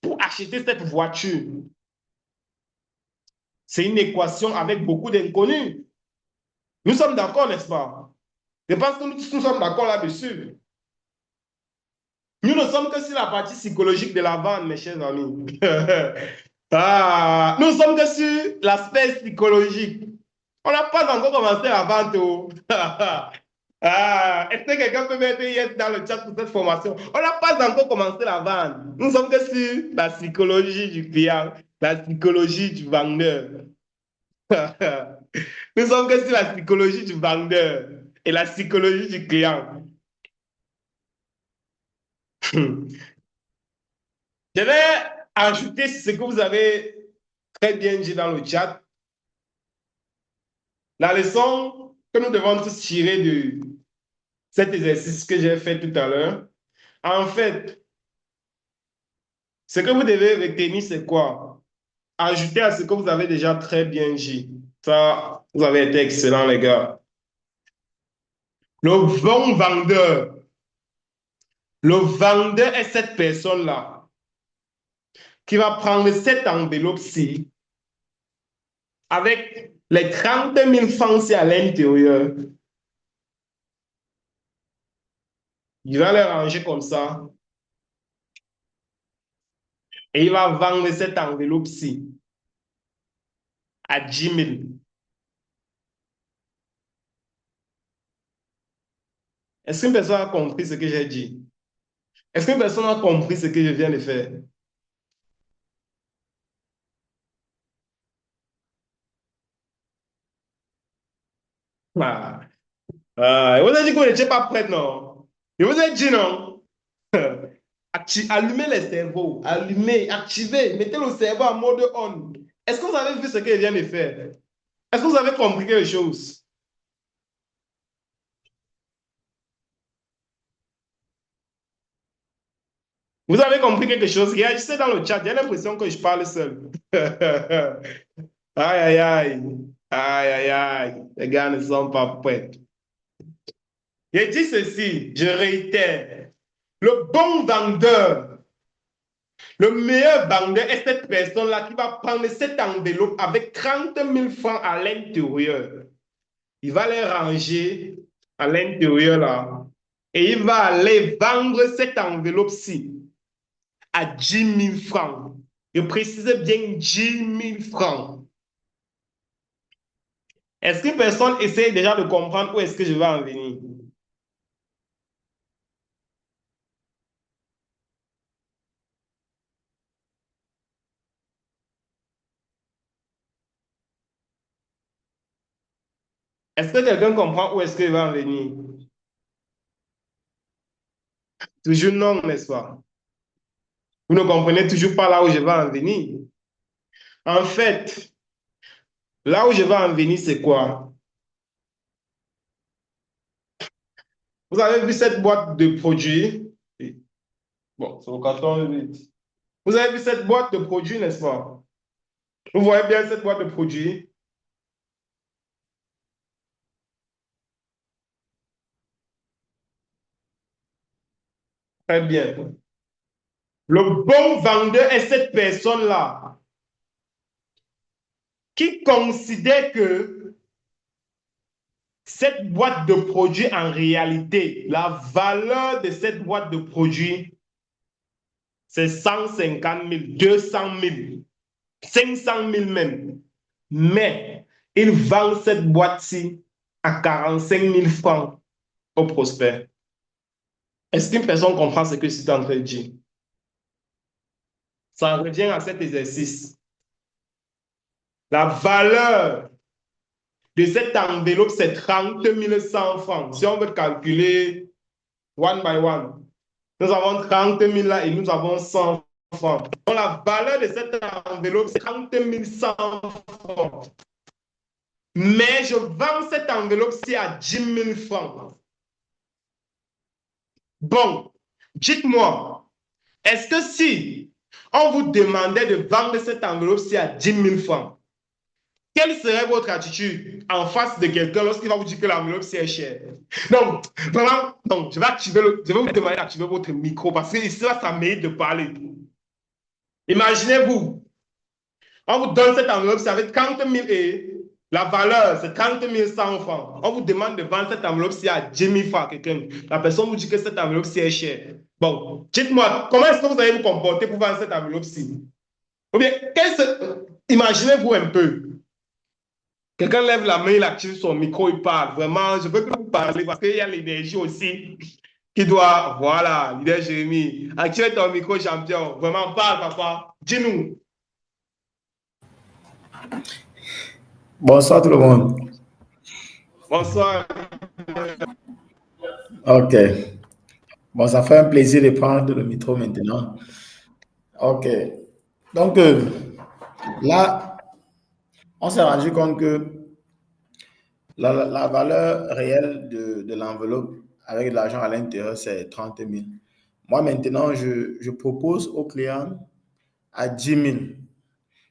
A: pour acheter cette voiture, c'est une équation avec beaucoup d'inconnus. Nous sommes d'accord, n'est-ce pas? Je pense que nous sommes d'accord là-dessus. Nous ne sommes que sur la partie psychologique de la vente, mes chers amis. Nous sommes que sur l'aspect psychologique. On n'a pas encore commencé la vente. Oh. Est-ce que quelqu'un peut mettre yes dans le chat pour cette formation? On n'a pas encore commencé la vente. Nous sommes que sur la psychologie du client, la psychologie du vendeur. Nous sommes que sur la psychologie du vendeur et la psychologie du client. Je vais ajouter ce que vous avez très bien dit dans le chat. La leçon que nous devons tous tirer de cet exercice que j'ai fait tout à l'heure, en fait, ce que vous devez retenir, c'est quoi? Ajouter à ce que vous avez déjà très bien dit. Ça, vous avez été excellent, les gars. Le bon vendeur, le vendeur est cette personne-là qui va prendre cette enveloppe-ci avec les 30 000 francs à l'intérieur. Il va les ranger comme ça. et il va vendre cette enveloppe-ci à 10 000. Est-ce qu'une personne a compris ce que j'ai dit? Est-ce qu'une personne a compris ce que je viens de faire? Ah. Ah, je vous ai dit que vous n'étiez pas prête, non? Je vous ai dit non. Allumez les cerveaux, allumez, activez, mettez le cerveau en mode on. Est-ce que vous avez vu ce que je viens de faire? Est-ce que vous avez compris quelque chose? Vous avez compris quelque chose? Réagissez dans le chat, j'ai l'impression que je parle seul. Aïe, aïe, aïe. Aïe, aïe, aïe. Les gars ne sont pas prêts. J'ai dit ceci, je réitère. Le bon vendeur, le meilleur vendeur est cette personne-là qui va prendre cette enveloppe avec 30 000 francs à l'intérieur. Il va les ranger à l'intérieur là. Et il va aller vendre cette enveloppe-ci à 10 000 francs. Je précise bien 10 000 francs. Est-ce qu'une personne essaie déjà de comprendre où est-ce que je vais en venir? Est-ce que quelqu'un comprend où est-ce que je vais en venir? Toujours non, n'est-ce pas? Vous ne comprenez toujours pas là où je vais en venir. En fait, là où je vais en venir, c'est quoi? Vous avez vu cette boîte de produits? Bon, c'est au carton 8. Vous avez vu cette boîte de produits, n'est-ce pas? Vous voyez bien cette boîte de produits? Très bien. Le bon vendeur est cette personne-là qui considère que cette boîte de produits, en réalité, la valeur de cette boîte de produits, c'est 150 000, 200 000, 500 000 même. Mais il vend cette boîte-ci à 45 000 francs au prospect. Est-ce qu'une personne comprend ce que je suis en train de dire? Ça revient à cet exercice. La valeur de cette enveloppe, c'est 30 100 francs. Si on veut calculer one by one, nous avons 30 000 là et nous avons 100 francs. Donc la valeur de cette enveloppe, c'est 30 100 francs. Mais je vends cette enveloppe-ci à 10 000 francs. Bon, dites-moi, est-ce que si on vous demandait de vendre cette enveloppe-ci à 10 000 francs, quelle serait votre attitude en face de quelqu'un lorsqu'il va vous dire que l'enveloppe c'est cher? Non, vraiment, non, je vais vous demander d'activer votre micro parce que ici, là, ça mérite de parler. Imaginez-vous, on vous donne cette enveloppe, c'est avec 30 000 et la valeur, c'est 30 100 francs. On vous demande de vendre cette enveloppe-ci à 10 000 francs à quelqu'un. La personne vous dit que cette enveloppe-ci est chère. Bon, dites-moi, comment est-ce que vous allez vous comporter pour vendre cette enveloppe-ci? Ou bien, imaginez-vous un peu. Quelqu'un lève la main, il active son micro, il parle. Vraiment, je veux que vous parlez parce qu'il y a l'énergie aussi qui doit. Voilà, leader Jérémy. Active ton micro, champion. Vraiment, parle, papa. Dis-nous.
B: Bonsoir tout le monde.
A: Bonsoir.
B: Ok. Bon, ça fait un plaisir de prendre le micro maintenant. Ok. Donc là, on s'est rendu compte que la valeur réelle de l'enveloppe avec de l'argent à l'intérieur, c'est 30 000. Moi, maintenant, je propose au client à 10 000.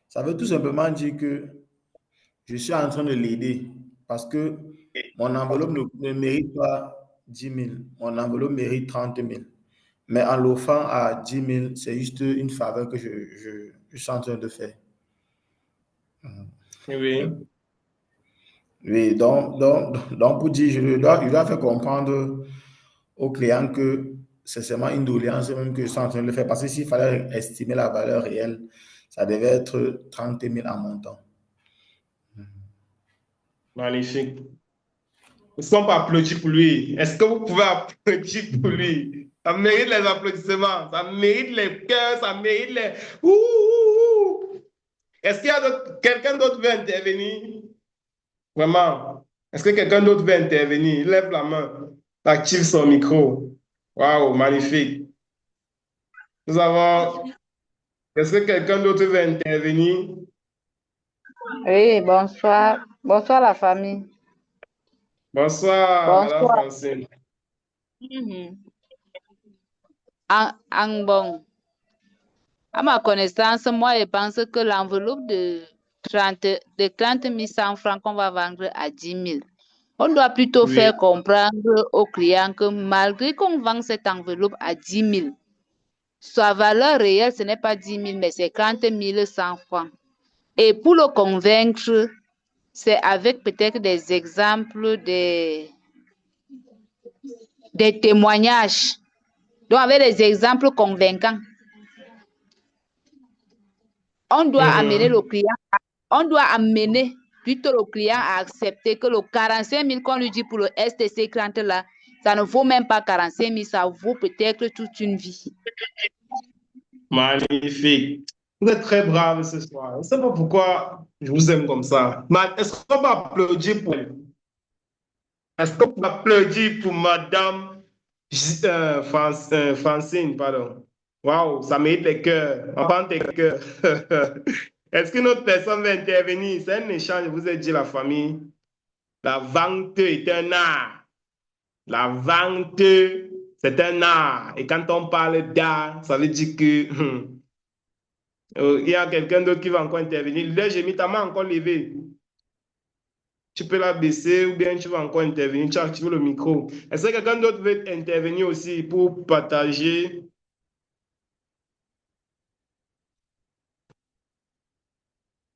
B: Ça veut tout simplement dire que je suis en train de l'aider parce que mon enveloppe ne mérite pas 10 000. Mon enveloppe mérite 30 000. Mais en l'offrant à 10 000, c'est juste une faveur que je suis en train de faire.
A: Oui.
B: Oui, donc pour dire, je dois faire comprendre au client que c'est seulement une doléance même que je suis en train de le faire. Parce que s'il fallait estimer la valeur réelle, ça devait être 30 000 en montant.
A: Magnifique. Est-ce qu'on peut applaudir pour lui? Est-ce que vous pouvez applaudir pour lui? Ça mérite les applaudissements, ça mérite les cœurs, ça mérite les... Ouh, ouh, ouh. Est-ce qu'il y a quelqu'un d'autre veut intervenir? Vraiment. Est-ce que quelqu'un d'autre veut intervenir? Il lève la main, active son micro. Waouh, magnifique. Nous avons... Est-ce que quelqu'un d'autre veut intervenir?
C: Oui, bonsoir. Bonsoir la famille.
A: Bonsoir, Madame
C: Bonsoir.
A: Francine.
C: Bon, à ma connaissance, moi, je pense que l'enveloppe de 30 100 francs qu'on va vendre à 10 000, on doit plutôt
A: Oui.
C: faire comprendre aux clients que malgré qu'on vend cette enveloppe à 10 000, sa valeur réelle, ce n'est pas 10 000, mais c'est 30 100 francs. Et pour le convaincre, c'est avec peut-être des exemples, des témoignages, donc avec des exemples convaincants. On doit amener le client, on doit amener plutôt le client à accepter que le 45 000 qu'on lui dit pour le STC 30 là, ça ne vaut même pas 45 000, ça vaut peut-être toute une vie.
A: Magnifique. Vous êtes très brave ce soir. Je ne sais pas pourquoi je vous aime comme ça. Est-ce qu'on va applaudir pour elle? Est-ce qu'on peut applaudir pour Madame Francine, pardon. Waouh, ça mérite les cœurs. On prend tes cœurs. Est-ce que notre personne va intervenir? C'est un échange, je vous ai dit, la famille. La vente est un art. La vente, c'est un art. Et quand on parle d'art, ça veut dire que il y a quelqu'un d'autre qui va encore intervenir. Là, j'ai mis ta main encore levée. Tu peux la baisser ou bien tu vas encore intervenir. Tu actives le micro. Est-ce que quelqu'un d'autre veut intervenir aussi pour partager?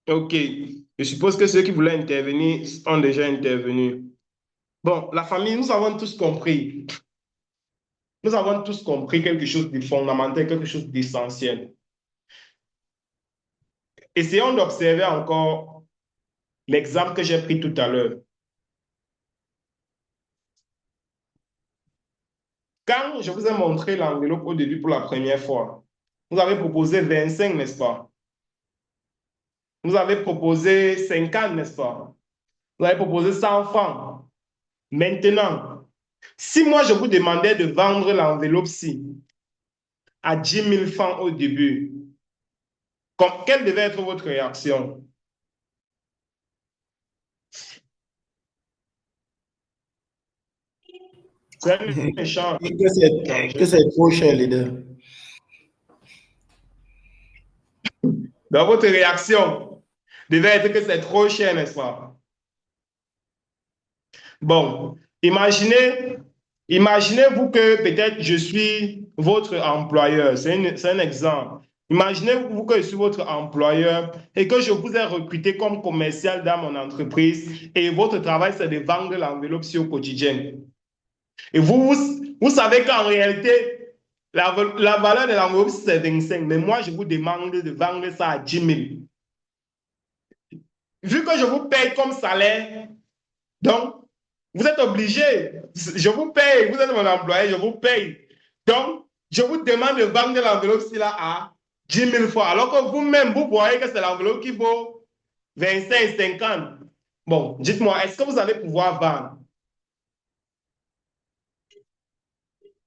A: OK. Je suppose que ceux qui voulaient intervenir ont déjà intervenu. Bon, la famille, nous avons tous compris. Nous avons tous compris quelque chose de fondamental, quelque chose d'essentiel. Essayons d'observer encore l'exemple que j'ai pris tout à l'heure. Quand je vous ai montré l'enveloppe au début pour la première fois, vous avez proposé 25, n'est-ce pas? Vous avez proposé 50, n'est-ce pas? Vous avez proposé 100 francs. Maintenant, si moi je vous demandais de vendre l'enveloppe-ci à 10 000 francs au début, quelle devait être votre réaction? C'est un échange.
B: Que c'est trop cher, les deux.
A: Donc, votre réaction devait être que c'est trop cher, n'est-ce pas? Bon, imaginez-vous que peut-être je suis votre employeur. C'est un exemple. Imaginez-vous que je suis votre employeur et que je vous ai recruté comme commercial dans mon entreprise et votre travail, c'est de vendre l'enveloppe au quotidien. Et vous savez qu'en réalité, la valeur de l'enveloppe, c'est 25, mais moi, je vous demande de vendre ça à 10 000. Vu que je vous paye comme salaire, donc, vous êtes obligé. Je vous paye. Vous êtes mon employé, je vous paye. Donc, je vous demande de vendre l'enveloppe là à 10 000 fois. Alors que vous-même, vous voyez que c'est l'enveloppe qui vaut 25, 50. Bon, dites-moi, est-ce que vous allez pouvoir vendre?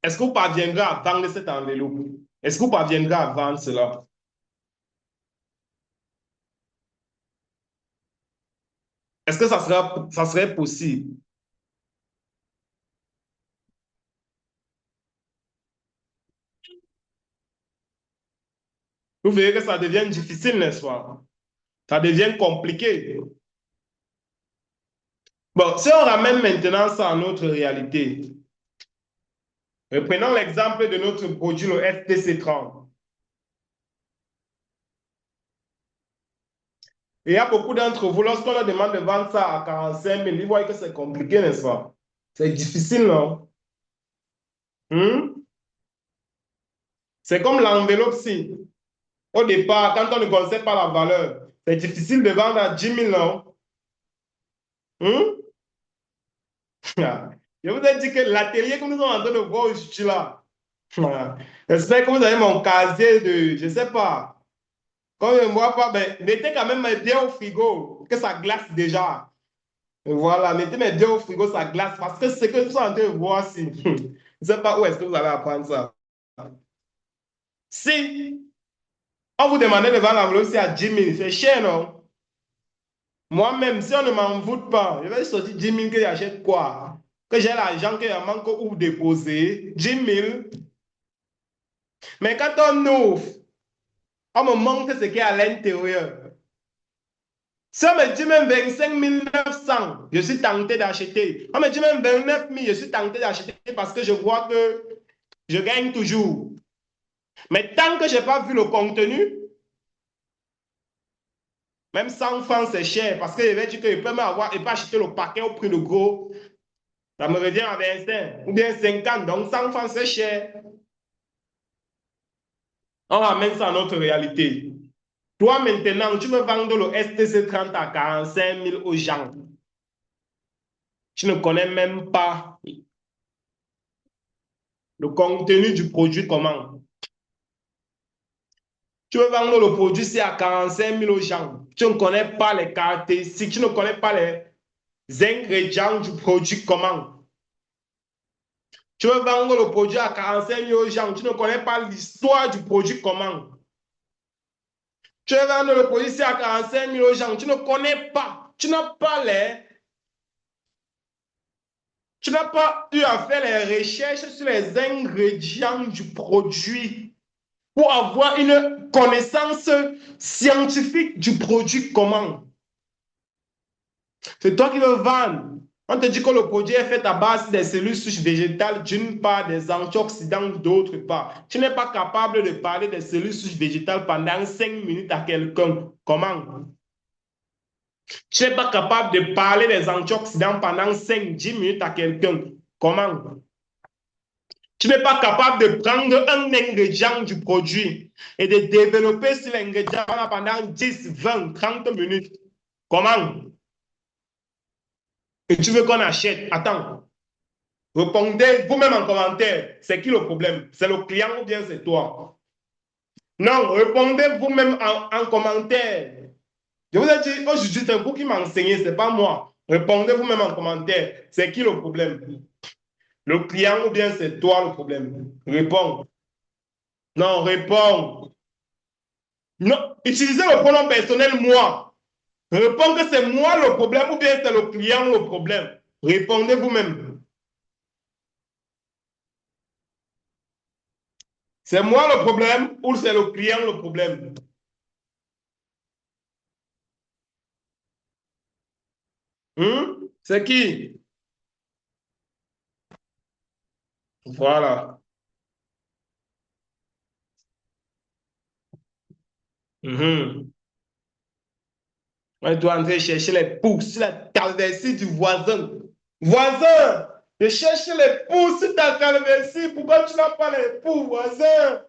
A: Est-ce que vous parviendrez à vendre cette enveloppe? Est-ce que vous parviendrez à vendre cela? Est-ce que ça serait possible? Vous verrez que ça devient difficile, n'est-ce pas? Ça devient compliqué. Bon, si on ramène maintenant ça à notre réalité, prenons l'exemple de notre produit, le FTC30. Et il y a beaucoup d'entre vous, lorsqu'on leur demande de vendre ça à 45 000, ils voient que c'est compliqué, n'est-ce pas? C'est difficile, non? C'est comme l'enveloppe-ci. Au départ, quand on ne connaît pas la valeur, c'est difficile de vendre à 10 000, non? Je vous ai dit que l'atelier que nous sommes en train de voir aujourd'hui là, j'espère que vous avez mon casier de, je ne sais pas, quand je ne vois pas, ben, mettez quand même bien au frigo, que ça glace déjà. Voilà, mettez mes bien au frigo, ça glace, parce que ce que nous sommes en train de voir, si, je ne sais pas où est-ce que vous allez apprendre ça. Si on vous demandait de vendre l'enveloppe, c'est à 10 000, c'est cher, non? Moi-même, si on ne m'en voute pas, je vais sortir 10 000 que j'achète quoi? Que j'ai l'argent que je manque où déposer, 10 000. Mais quand on ouvre, on me montre ce qu'il y a à l'intérieur. Si on me dit même 25 900, je suis tenté d'acheter. On me dit même 29 000, je suis tenté d'acheter parce que je vois que je gagne toujours. Mais tant que je n'ai pas vu le contenu, même 100 francs, c'est cher parce que je vais dire que je peux pas acheter le paquet au prix de gros. Ça me revient à 25 ou bien 50, donc 100 francs, c'est cher. On ramène ça à notre réalité. Toi, maintenant, tu veux vendre le STC30 à 45 000 aux gens. Tu ne connais même pas le contenu du produit, comment. Tu veux vendre le produit, c'est à 45 000 aux gens. Tu ne connais pas les caractéristiques, tu ne connais pas les ingrédients du produit, comment. Tu veux vendre le produit à 45 000 aux gens, tu ne connais pas l'histoire du produit, comment. Tu veux vendre le produit, c'est à 45 000 aux gens, tu ne connais pas, tu n'as pas tu n'as pas eu à faire les recherches sur les ingrédients du produit pour avoir une connaissance scientifique du produit comment. C'est toi qui veux vendre. On te dit que le produit est fait à base des cellules souches végétales, d'une part, des antioxydants, d'autre part. Tu n'es pas capable de parler des cellules souches végétales pendant 5 minutes à quelqu'un. Comment? Tu n'es pas capable de parler des antioxydants pendant 5-10 minutes à quelqu'un. Comment? Tu n'es pas capable de prendre un ingrédient du produit et de développer sur l'ingrédient pendant 10, 20, 30 minutes. Comment? Et tu veux qu'on achète? Attends. Répondez vous-même en commentaire. C'est qui le problème? C'est le client ou bien c'est toi? Non, répondez vous-même en commentaire. Je vous ai dit, aujourd'hui, c'est vous qui m'enseignez, ce n'est pas moi. Répondez vous-même en commentaire. C'est qui le problème? Le client ou bien c'est toi le problème? Réponds. Non, réponds. Non, utilisez le pronom personnel moi. Réponds que c'est moi le problème ou bien c'est le client le problème. Répondez vous-même. C'est moi le problème ou c'est le client le problème? C'est qui? Voilà. On doit entrer chercher les pousses sur la calvitie du voisin. Voisin, je cherche les pousses sur ta calvitie. Pourquoi tu n'as pas les poux, voisin?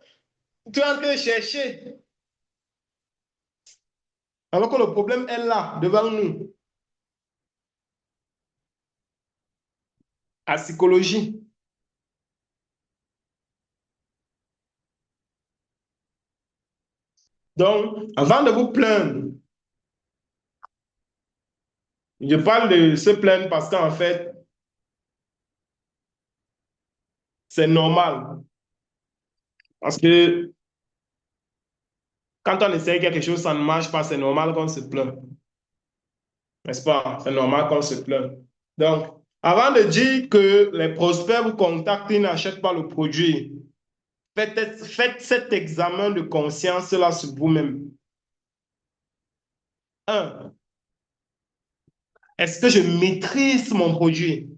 A: Tu es en train de chercher. Alors que le problème est là, devant nous. À psychologie. Donc, avant de vous plaindre, je parle de se plaindre parce qu'en fait, c'est normal. Parce que quand on essaie quelque chose, ça ne marche pas, c'est normal qu'on se plaint. N'est-ce pas? C'est normal qu'on se plaint. Donc, avant de dire que les prospects vous contactent, ils n'achètent pas le produit, faites cet examen de conscience-là sur vous-même. Un, est-ce que je maîtrise mon produit?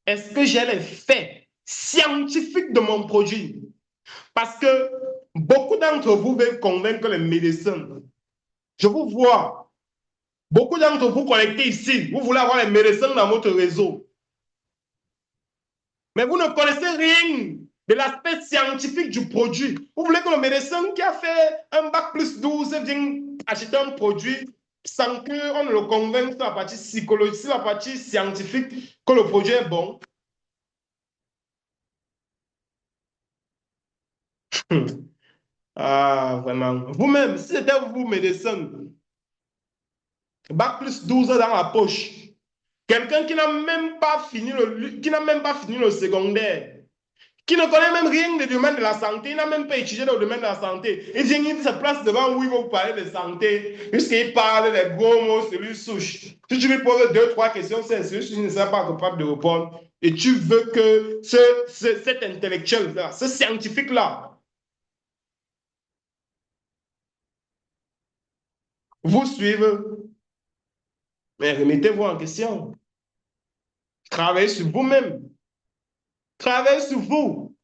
A: Est-ce que j'ai les faits scientifiques de mon produit? Parce que beaucoup d'entre vous veulent convaincre les médecins. Je vous vois. Beaucoup d'entre vous connectés ici, vous voulez avoir les médecins dans votre réseau. Mais vous ne connaissez rien de l'aspect scientifique du produit. Vous voulez que le médecin qui a fait un bac plus 12 vienne acheter un produit sans qu'on ne le convainque sur la partie psychologique, sur la partie scientifique, que le produit est bon? Ah, vraiment. Vous-même, si c'était vous, médecin, bac plus 12 dans la poche, quelqu'un qui n'a même pas fini le secondaire, qui ne connaît même rien du domaine de la santé, il n'a même pas étudié dans le domaine de la santé. Il vient, il se place devant vous, il va vous parler de santé, puisqu'il parle des gros mots sur lui souche. Si tu lui poses 2, 3 questions, c'est celui qui ne sera pas capable de répondre. Et tu veux que cet intellectuel-là, ce scientifique-là, vous suive. Mais remettez-vous en question. Travaillez sur vous-même. Travaillez sur vous.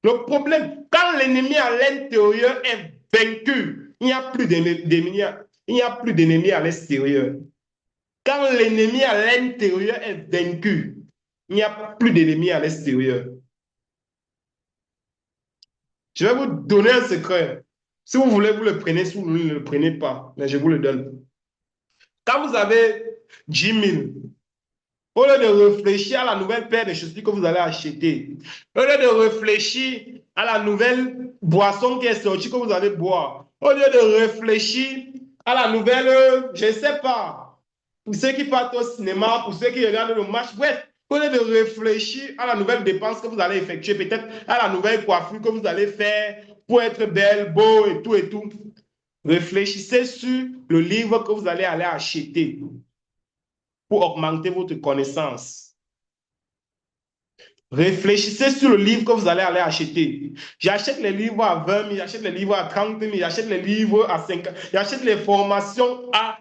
A: Le problème, quand l'ennemi à l'intérieur est vaincu, il n'y a plus d'ennemi à l'extérieur. Quand l'ennemi à l'intérieur est vaincu, il n'y a plus d'ennemi à l'extérieur. Je vais vous donner un secret. Si vous voulez, vous le prenez. Si vous ne le prenez pas, mais je vous le donne. Quand vous avez 10 000, au lieu de réfléchir à la nouvelle paire de chaussures que vous allez acheter, au lieu de réfléchir à la nouvelle boisson qui est sortie que vous allez boire, au lieu de réfléchir à la nouvelle, je ne sais pas, pour ceux qui partent au cinéma, pour ceux qui regardent le match, bref, au lieu de réfléchir à la nouvelle dépense que vous allez effectuer, peut-être à la nouvelle coiffure que vous allez faire pour être belle, beau et tout, réfléchissez sur le livre que vous allez aller acheter pour augmenter votre connaissance. Réfléchissez sur le livre que vous allez aller acheter. J'achète les livres à 20 000, j'achète les livres à 30 000, j'achète les livres à 50 000, j'achète les formations à...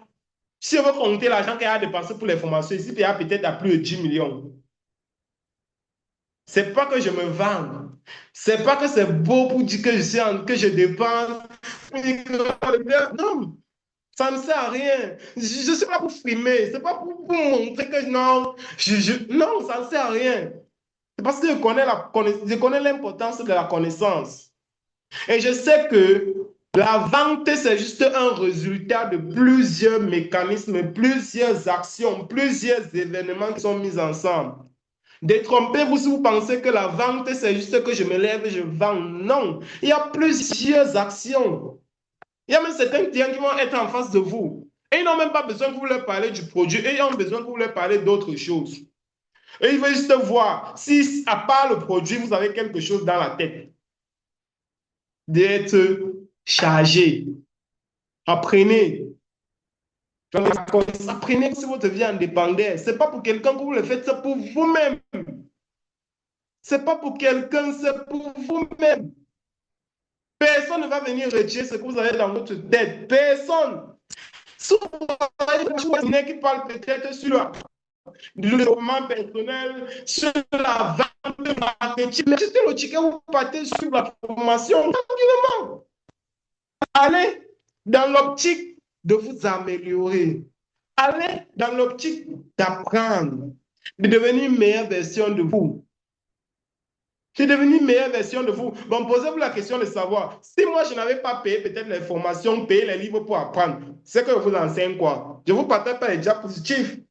A: Si on veut compter l'argent qu'il y a à dépenser pour les formations, ici, il y a peut-être à plus de 10 millions. Ce n'est pas que je me vende. Ce n'est pas que c'est beau pour dire que je dépense. Non. Ça ne sert à rien. Je suis là pour frimer. Ce n'est pas pour montrer que non. Non, ça ne sert à rien. C'est parce que je connais l'importance de la connaissance. Et je sais que la vente, c'est juste un résultat de plusieurs mécanismes, plusieurs actions, plusieurs événements qui sont mis ensemble. Détrompez-vous si vous pensez que la vente, c'est juste que je me lève et je vends. Non, il y a plusieurs actions. Il y a même certains clients qui vont être en face de vous. Et ils n'ont même pas besoin que vous leur parlez du produit. Et ils ont besoin que vous leur parlez d'autres choses. Et ils veulent juste voir si, à part le produit, vous avez quelque chose dans la tête. D'être chargé. Apprenez. Apprenez si votre vie indépendante. Ce n'est pas pour quelqu'un que vous le faites, c'est pour vous-même. Ce n'est pas pour quelqu'un, c'est pour vous-même. Personne ne va venir retirer ce que vous avez dans votre tête. Personne. Si vous avez qui parle peut-être sur le développement personnel, sur la vente, le marketing, mais si le ticket, vous partez sur la formation, tranquillement. Allez dans l'optique de vous améliorer. Allez dans l'optique d'apprendre, de devenir une meilleure version de vous. C'est devenu une meilleure version de vous. Bon, posez-vous la question de savoir, si moi je n'avais pas payé peut-être les formations, payé les livres pour apprendre, c'est que je vous enseigne quoi? Je ne vous partage pas les diapositives.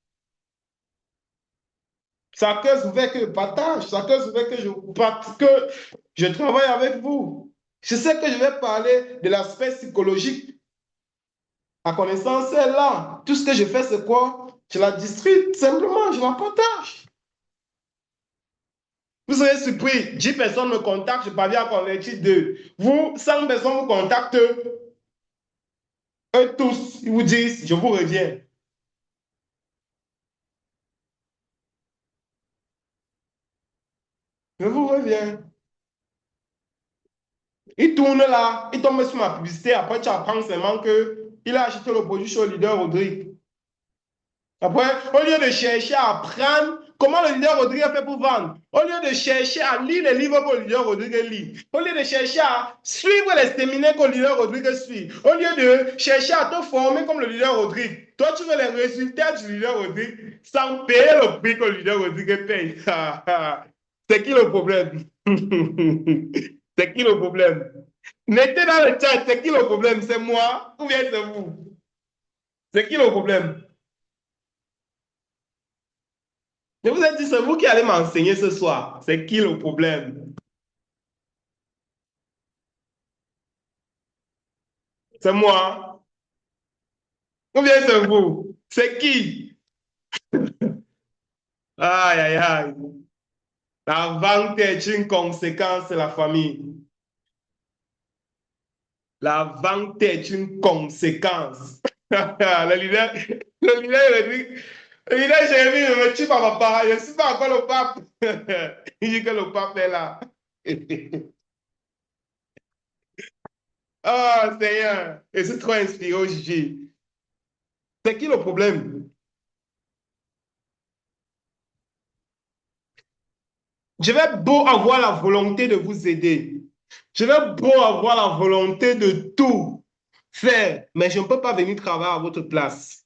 A: C'est à cœur ouvert que je partage, c'est à cœur ouvert que je travaille avec vous. Je sais que je vais parler de l'aspect psychologique. La connaissance est là. Tout ce que je fais, c'est quoi? Je la distribue simplement, je la partage. Vous serez surpris, 10 personnes me contactent, je parviens à convertir 2. Vous, 100 personnes vous contactent, eux tous, ils vous disent, je vous reviens. Je vous reviens. Il tourne là, il tombe sur ma publicité, après tu apprends seulement qu'il a acheté le produit chez le leader Rodrigue. Après, au lieu de chercher à apprendre comment le leader Rodrigue a fait pour vendre, au lieu de chercher à lire les livres que le leader Rodrigue lit, au lieu de chercher à suivre les séminaires que le leader Rodrigue suit, au lieu de chercher à te former comme le leader Rodrigue, toi tu veux les résultats du leader Rodrigue sans payer le prix que le leader Rodrigue paye. C'est qui le problème? C'est qui le problème? Mettez dans le chat, c'est qui le problème? C'est moi ou bien c'est vous? C'est qui le problème? Je vous ai dit, c'est vous qui allez m'enseigner ce soir. C'est qui le problème? C'est moi ou bien c'est vous? C'est qui? Aïe, aïe, aïe. La vente est une conséquence de la famille. La vente est une conséquence. Le leader, Jérémie, ne me tue pas, papa. Je ne suis pas encore le pape. Il dit que le pape est là. Oh, Seigneur. Je suis trop inspiré aujourd'hui. C'est qui le problème? Je vais beau avoir la volonté de vous aider. Je vais beau avoir la volonté de tout faire, mais je ne peux pas venir travailler à votre place.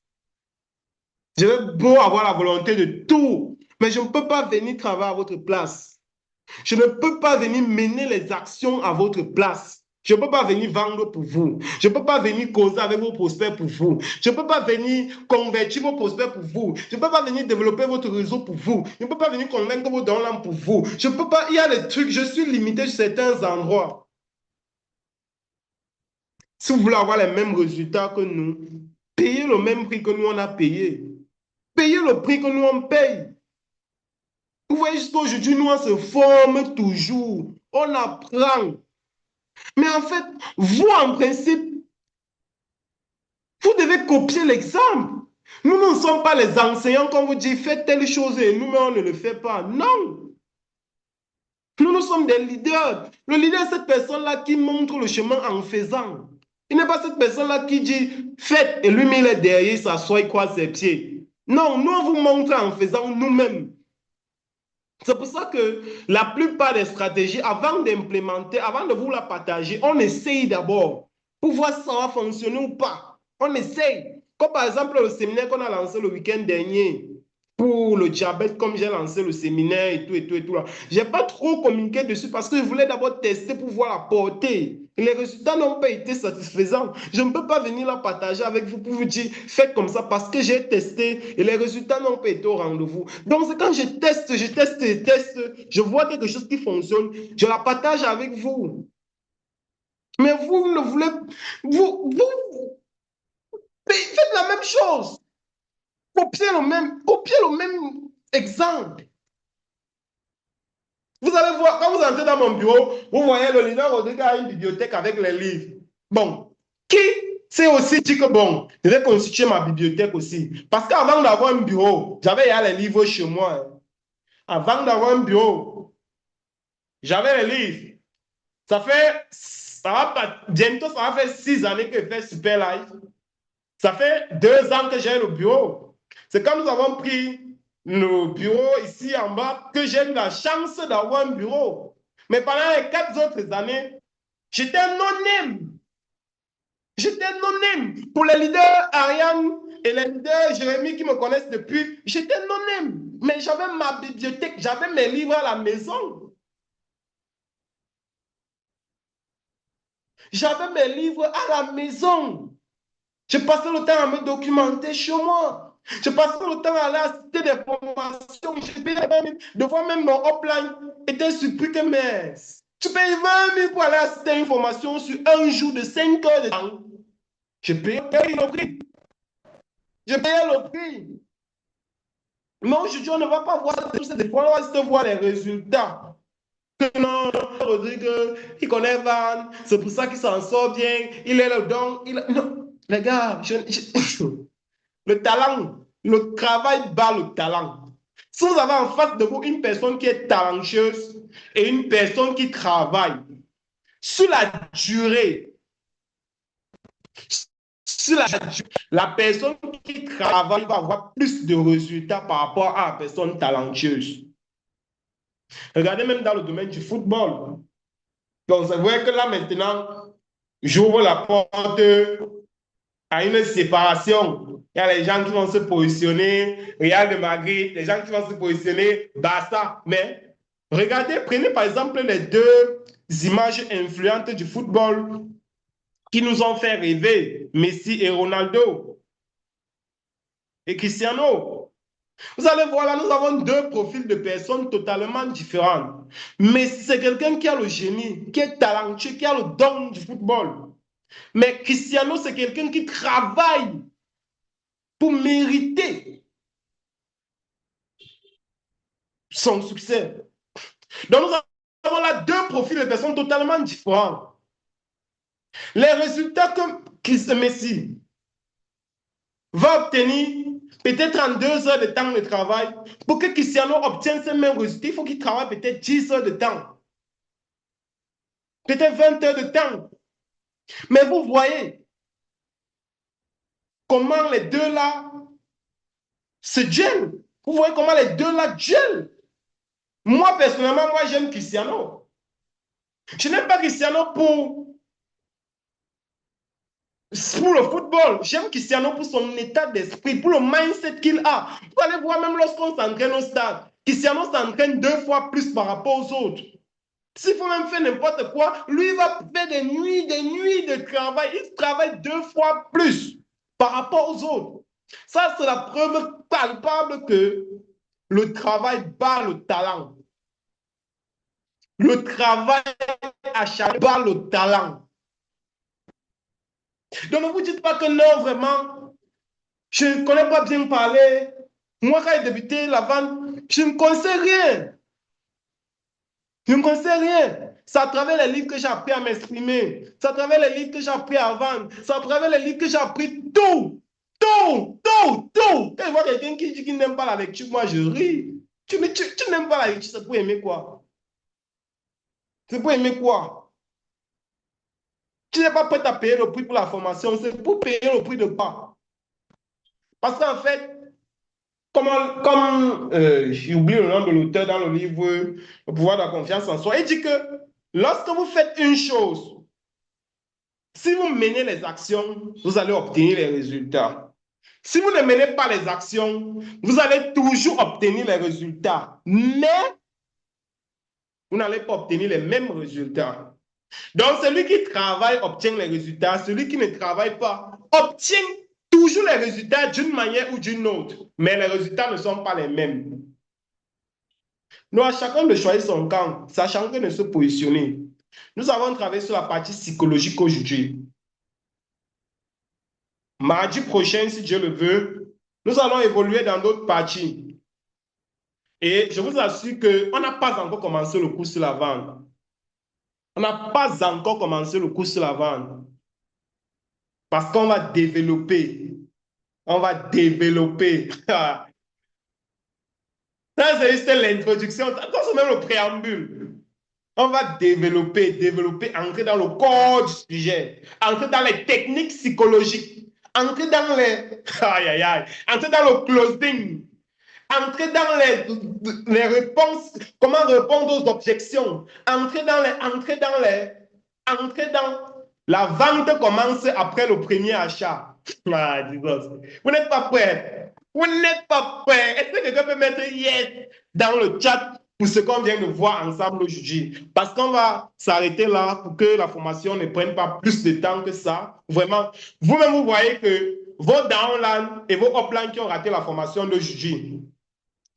A: Je vais beau avoir la volonté de tout, mais je ne peux pas venir travailler à votre place. Je ne peux pas venir mener les actions à votre place. Je ne peux pas venir vendre pour vous. Je ne peux pas venir causer avec vos prospects pour vous. Je ne peux pas venir convertir vos prospects pour vous. Je ne peux pas venir développer votre réseau pour vous. Je ne peux pas venir convaincre vos dons pour vous. Je ne peux pas. Il y a des trucs, je suis limité sur certains endroits. Si vous voulez avoir les mêmes résultats que nous, payez le même prix que nous on a payé. Payez le prix que nous on paye. Vous voyez, jusqu'à aujourd'hui, nous on se forme toujours. On apprend. Mais en fait, vous, en principe, vous devez copier l'exemple. Nous ne sommes pas les enseignants qu'on vous dit faites telle chose et nous-mêmes on ne le fait pas. Non. Nous sommes des leaders. Le leader est cette personne-là qui montre le chemin en faisant. Il n'est pas cette personne-là qui dit faites et lui-même il est derrière, il s'assoit, il croise ses pieds. Non, nous on vous montre en faisant nous-mêmes. C'est pour ça que la plupart des stratégies, avant d'implémenter, avant de vous la partager, on essaye d'abord pour voir si ça va fonctionner ou pas. On essaye. Comme par exemple le séminaire qu'on a lancé le week-end dernier pour le diabète, comme j'ai lancé le séminaire et tout, et tout, et tout. Je n'ai pas trop communiqué dessus parce que je voulais d'abord tester pour voir la portée. Les résultats n'ont pas été satisfaisants. Je ne peux pas venir la partager avec vous pour vous dire faites comme ça parce que j'ai testé et les résultats n'ont pas été au rendez-vous. Donc, c'est quand je teste, je vois quelque chose qui fonctionne, je la partage avec vous. Mais vous ne voulez... Vous faites la même chose. Copiez le même exemple. Vous allez voir, quand vous entrez dans mon bureau, vous voyez le leader Rodrigue a une bibliothèque avec les livres. Bon, qui s'est aussi dit que bon, je vais constituer ma bibliothèque aussi. Parce qu'avant d'avoir un bureau, j'avais les livres chez moi. Avant d'avoir un bureau, j'avais les livres. Bientôt, ça va faire 6 années que je fais Super Life. Ça fait 2 ans que j'ai le bureau. C'est quand nous avons pris le bureau ici en bas que j'ai eu la chance d'avoir un bureau. Mais pendant les 4 autres années, j'étais anonyme. J'étais anonyme. Pour les leaders Ariane et les leaders Jérémie qui me connaissent depuis, j'étais anonyme. Mais j'avais ma bibliothèque, j'avais mes livres à la maison. J'avais mes livres à la maison. Je passais le temps à me documenter chez moi. Je passais le temps à aller assister des formations. Des fois même mon upline était surpris que mais tu payes 20 000 pour aller assister à une formation sur un jour de 5 heures de temps. Je payais le prix. Je payais le prix. Mais aujourd'hui, on ne va pas voir tous ces fois, on va juste voir les résultats. Non, Rodrigue, il connaît Van, c'est pour ça qu'il s'en sort bien, il est le don. Non, les gars, le talent, le travail bat le talent. Si vous avez en face de vous une personne qui est talentueuse et une personne qui travaille, sur la durée, la personne qui travaille va avoir plus de résultats par rapport à la personne talentueuse. Regardez même dans le domaine du football. Donc, c'est vrai que là, maintenant, j'ouvre la porte à une séparation. Il y a les gens qui vont se positionner, Real de Madrid, les gens qui vont se positionner, Barça. Mais Regardez, prenez par exemple les deux images influentes du football qui nous ont fait rêver, Messi et Ronaldo et Cristiano. Vous allez voir là, nous avons deux profils de personnes totalement différents. Messi, c'est quelqu'un qui a le génie, qui est talentueux, qui a le don du football. Mais Cristiano, c'est quelqu'un qui travaille pour mériter son succès. Donc nous avons là deux profils de personnes totalement différents. Les résultats que Messi va obtenir peut-être en 2 heures de temps de travail, pour que Cristiano obtienne ces mêmes résultats, il faut qu'il travaille peut-être 10 heures de temps, peut-être 20 heures de temps. Mais vous voyez comment les deux là se gênent. Vous voyez comment les deux là gênent. Moi, personnellement, moi, j'aime Cristiano. Je n'aime pas Cristiano pour le football. J'aime Cristiano pour son état d'esprit, pour le mindset qu'il a. Vous allez voir, même lorsqu'on s'entraîne au stade, Cristiano s'entraîne 2 fois plus par rapport aux autres. S'il faut même faire n'importe quoi, lui, il va faire des nuits de travail. Il travaille 2 fois plus par rapport aux autres. Ça, c'est la preuve palpable que le travail bat le talent. Le travail acharné bat le talent. Donc, ne vous dites pas que non, vraiment, je ne connais pas bien parler. Moi, quand j'ai débuté la vente, je ne connaissais rien. Je ne connaissais rien. C'est à travers les livres que j'ai appris à m'exprimer. C'est à travers les livres que j'ai appris à vendre. C'est à travers les livres que j'ai appris tout. Tout. Quand je vois quelqu'un qui dit qu'il n'aime pas la lecture, moi, je ris. Tu n'aimes pas la lecture, c'est pour aimer quoi? C'est pour aimer quoi? Tu n'es pas prêt à payer le prix pour la formation, c'est pour payer le prix de quoi? Parce qu'en fait, comme j'ai oublié le nom de l'auteur dans le livre Le pouvoir de la confiance en soi, il dit que lorsque vous faites une chose, si vous menez les actions, vous allez obtenir les résultats. Si vous ne menez pas les actions, vous allez toujours obtenir les résultats, mais vous n'allez pas obtenir les mêmes résultats. Donc, celui qui travaille obtient les résultats, celui qui ne travaille pas obtient toujours les résultats d'une manière ou d'une autre, mais les résultats ne sont pas les mêmes. Nous, à chacun de choisir son camp, sachant que de se positionner. Nous avons travaillé sur la partie psychologique aujourd'hui. Mardi prochain, si Dieu le veut, nous allons évoluer dans d'autres parties. Et je vous assure qu'on n'a pas encore commencé le cours sur la vente. On n'a pas encore commencé le cours sur la vente. Parce qu'on va développer. On va développer. Ça, c'est juste l'introduction. C'est même le préambule. On va développer, entrer dans le corps du sujet, entrer dans les techniques psychologiques, entrer dans les... entrer dans le closing, entrer dans les réponses, comment répondre aux objections, entrer dans la vente commence après le premier achat. Vous n'êtes pas prêts. Vous n'êtes pas prêts. Est-ce que quelqu'un peut mettre yes dans le chat pour ce qu'on vient de voir ensemble aujourd'hui? Parce qu'on va s'arrêter là pour que la formation ne prenne pas plus de temps que ça. Vraiment, vous-même, vous voyez que vos downlines et vos uplines qui ont raté la formation d'aujourd'hui,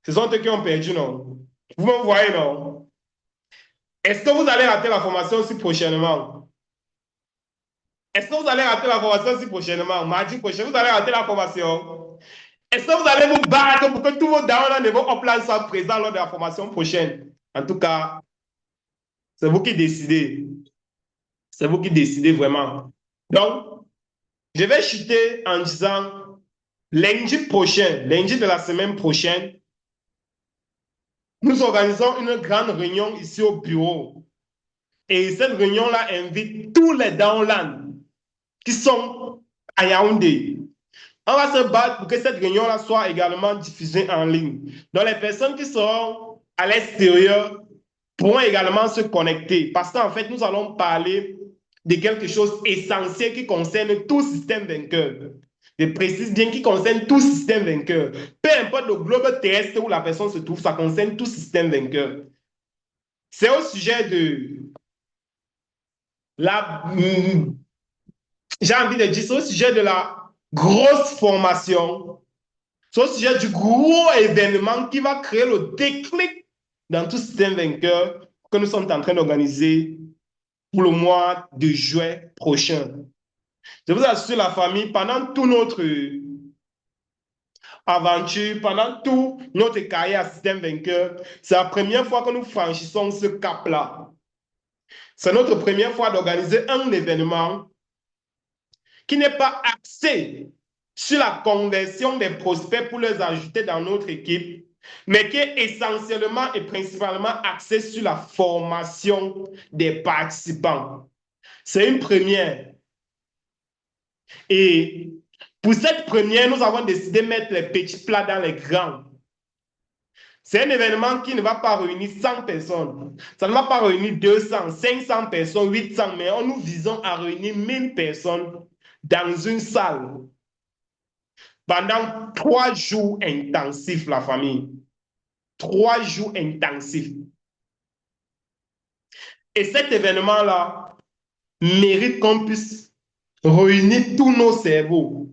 A: ce sont eux qui ont perdu, non? Vous-même, vous voyez, non? Est-ce que vous allez rater la formation aussi prochainement? Est-ce que vous allez rater la formation aussi prochainement? Mardi prochain, vous allez rater la formation? Est-ce que vous allez vous battre pour que tous vos downlines et vos uplines soient présents lors de la formation prochaine? En tout cas, c'est vous qui décidez. C'est vous qui décidez vraiment. Donc, je vais chuter en disant lundi prochain, lundi de la semaine prochaine, nous organisons une grande réunion ici au bureau. Et cette réunion-là invite tous les downlines qui sont à Yaoundé. On va se battre pour que cette réunion-là soit également diffusée en ligne. Donc, les personnes qui seront à l'extérieur pourront également se connecter. Parce qu'en fait, nous allons parler de quelque chose d'essentiel qui concerne tout système vainqueur. Je précise bien qui concerne tout système vainqueur. Peu importe le globe terrestre où la personne se trouve, ça concerne tout système vainqueur. c'est au sujet de la, j'ai envie de dire, c'est au sujet de la grosse formation, c'est au sujet du gros événement qui va créer le déclic dans tout système vainqueur que nous sommes en train d'organiser pour le mois de juin prochain. Je vous assure, la famille, pendant toute notre aventure, pendant tout notre carrière à système vainqueur, c'est la première fois que nous franchissons ce cap-là. C'est notre première fois d'organiser un événement qui n'est pas axé sur la conversion des prospects pour les ajouter dans notre équipe, mais qui est essentiellement et principalement axé sur la formation des participants. C'est une première. Et pour cette première, nous avons décidé de mettre les petits plats dans les grands. C'est un événement qui ne va pas réunir 100 personnes. Ça ne va pas réunir 200, 500 personnes, 800, mais nous visons à réunir 1000 personnes dans une salle pendant 3 jours intensifs, la famille. 3 jours intensifs. Et cet événement-là mérite qu'on puisse réunir tous nos cerveaux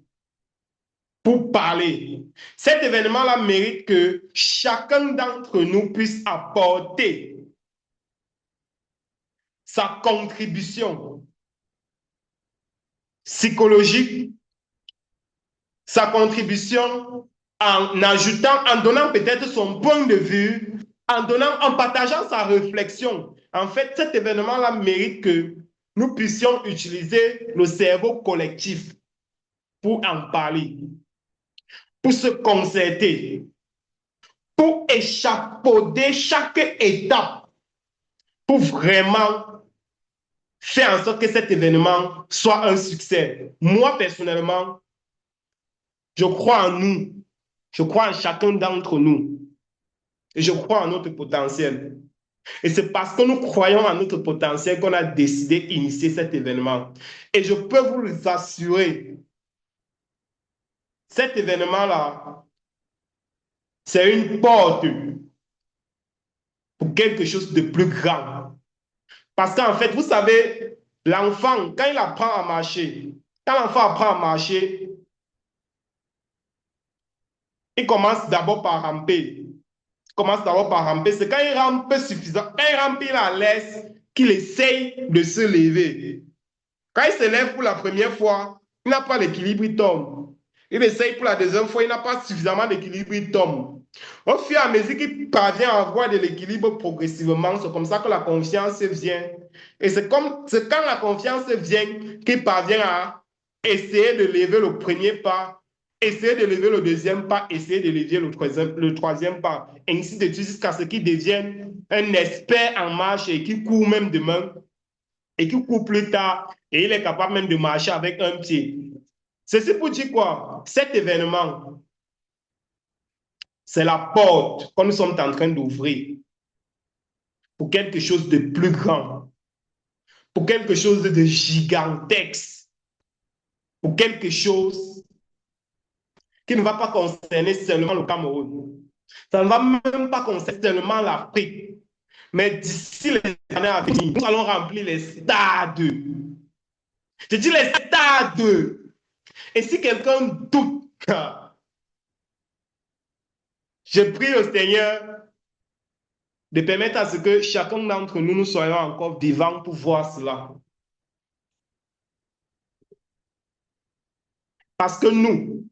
A: pour parler. Cet événement-là mérite que chacun d'entre nous puisse apporter sa contribution psychologique, sa contribution en ajoutant, en donnant peut-être son point de vue, en partageant sa réflexion. En fait, cet événement-là mérite que nous puissions utiliser le cerveau collectif pour en parler, pour se concerter, pour échapper chaque étape, pour vraiment faire en sorte que cet événement soit un succès. Moi, personnellement, je crois en nous, je crois en chacun d'entre nous, et je crois en notre potentiel. Et c'est parce que nous croyons en notre potentiel qu'on a décidé d'initier cet événement. Et je peux vous le assurer, cet événement-là, c'est une porte pour quelque chose de plus grand. Parce qu'en fait, vous savez, l'enfant, quand il apprend à marcher, quand l'enfant apprend à marcher, il commence d'abord par ramper. Il commence d'abord par ramper. C'est quand il rampe suffisant, quand il rampe, il est à l'aise, qu'il essaye de se lever. Quand il se lève pour la première fois, il n'a pas l'équilibre, il tombe. Il essaye pour la deuxième fois, il n'a pas suffisamment d'équilibre, il tombe. Au fur et à mesure qu'il parvient à avoir de l'équilibre progressivement, c'est comme ça que la confiance vient. Et c'est quand la confiance vient qu'il parvient à essayer de lever le premier pas, essayer de lever le deuxième pas, essayer de lever le troisième pas. Ainsi de suite jusqu'à ce qu'il devienne un expert en marche et qu'il court même demain et qui court plus tard et il est capable même de marcher avec un pied. Ceci pour dire quoi? Cet événement, c'est la porte que nous sommes en train d'ouvrir pour quelque chose de plus grand, pour quelque chose de gigantesque, pour quelque chose qui ne va pas concerner seulement le Cameroun. Ça ne va même pas concerner seulement l'Afrique. Mais d'ici les années à venir, nous allons remplir les stades. Je dis les stades. Et si quelqu'un doute, je prie au Seigneur de permettre à ce que chacun d'entre nous, nous soyons encore vivants pour voir cela. Parce que nous,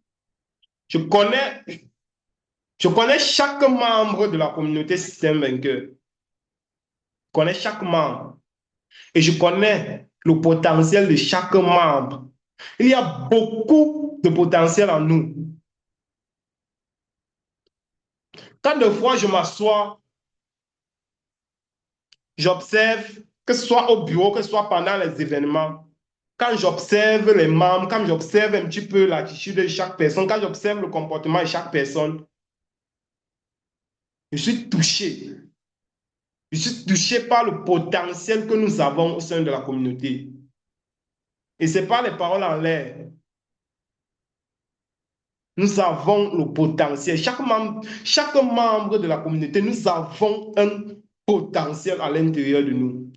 A: je connais chaque membre de la communauté Système Vainqueur. Je connais chaque membre. Et je connais le potentiel de chaque membre. Il y a beaucoup de potentiel en nous. Quand de fois je m'assois, j'observe, que ce soit au bureau, que ce soit pendant les événements, quand j'observe les membres, quand j'observe un petit peu l'attitude de chaque personne, quand j'observe le comportement de chaque personne, je suis touché. Je suis touché par le potentiel que nous avons au sein de la communauté. Et ce n'est pas les paroles en l'air. Nous avons le potentiel. Chaque membre de la communauté, nous avons un potentiel à l'intérieur de nous.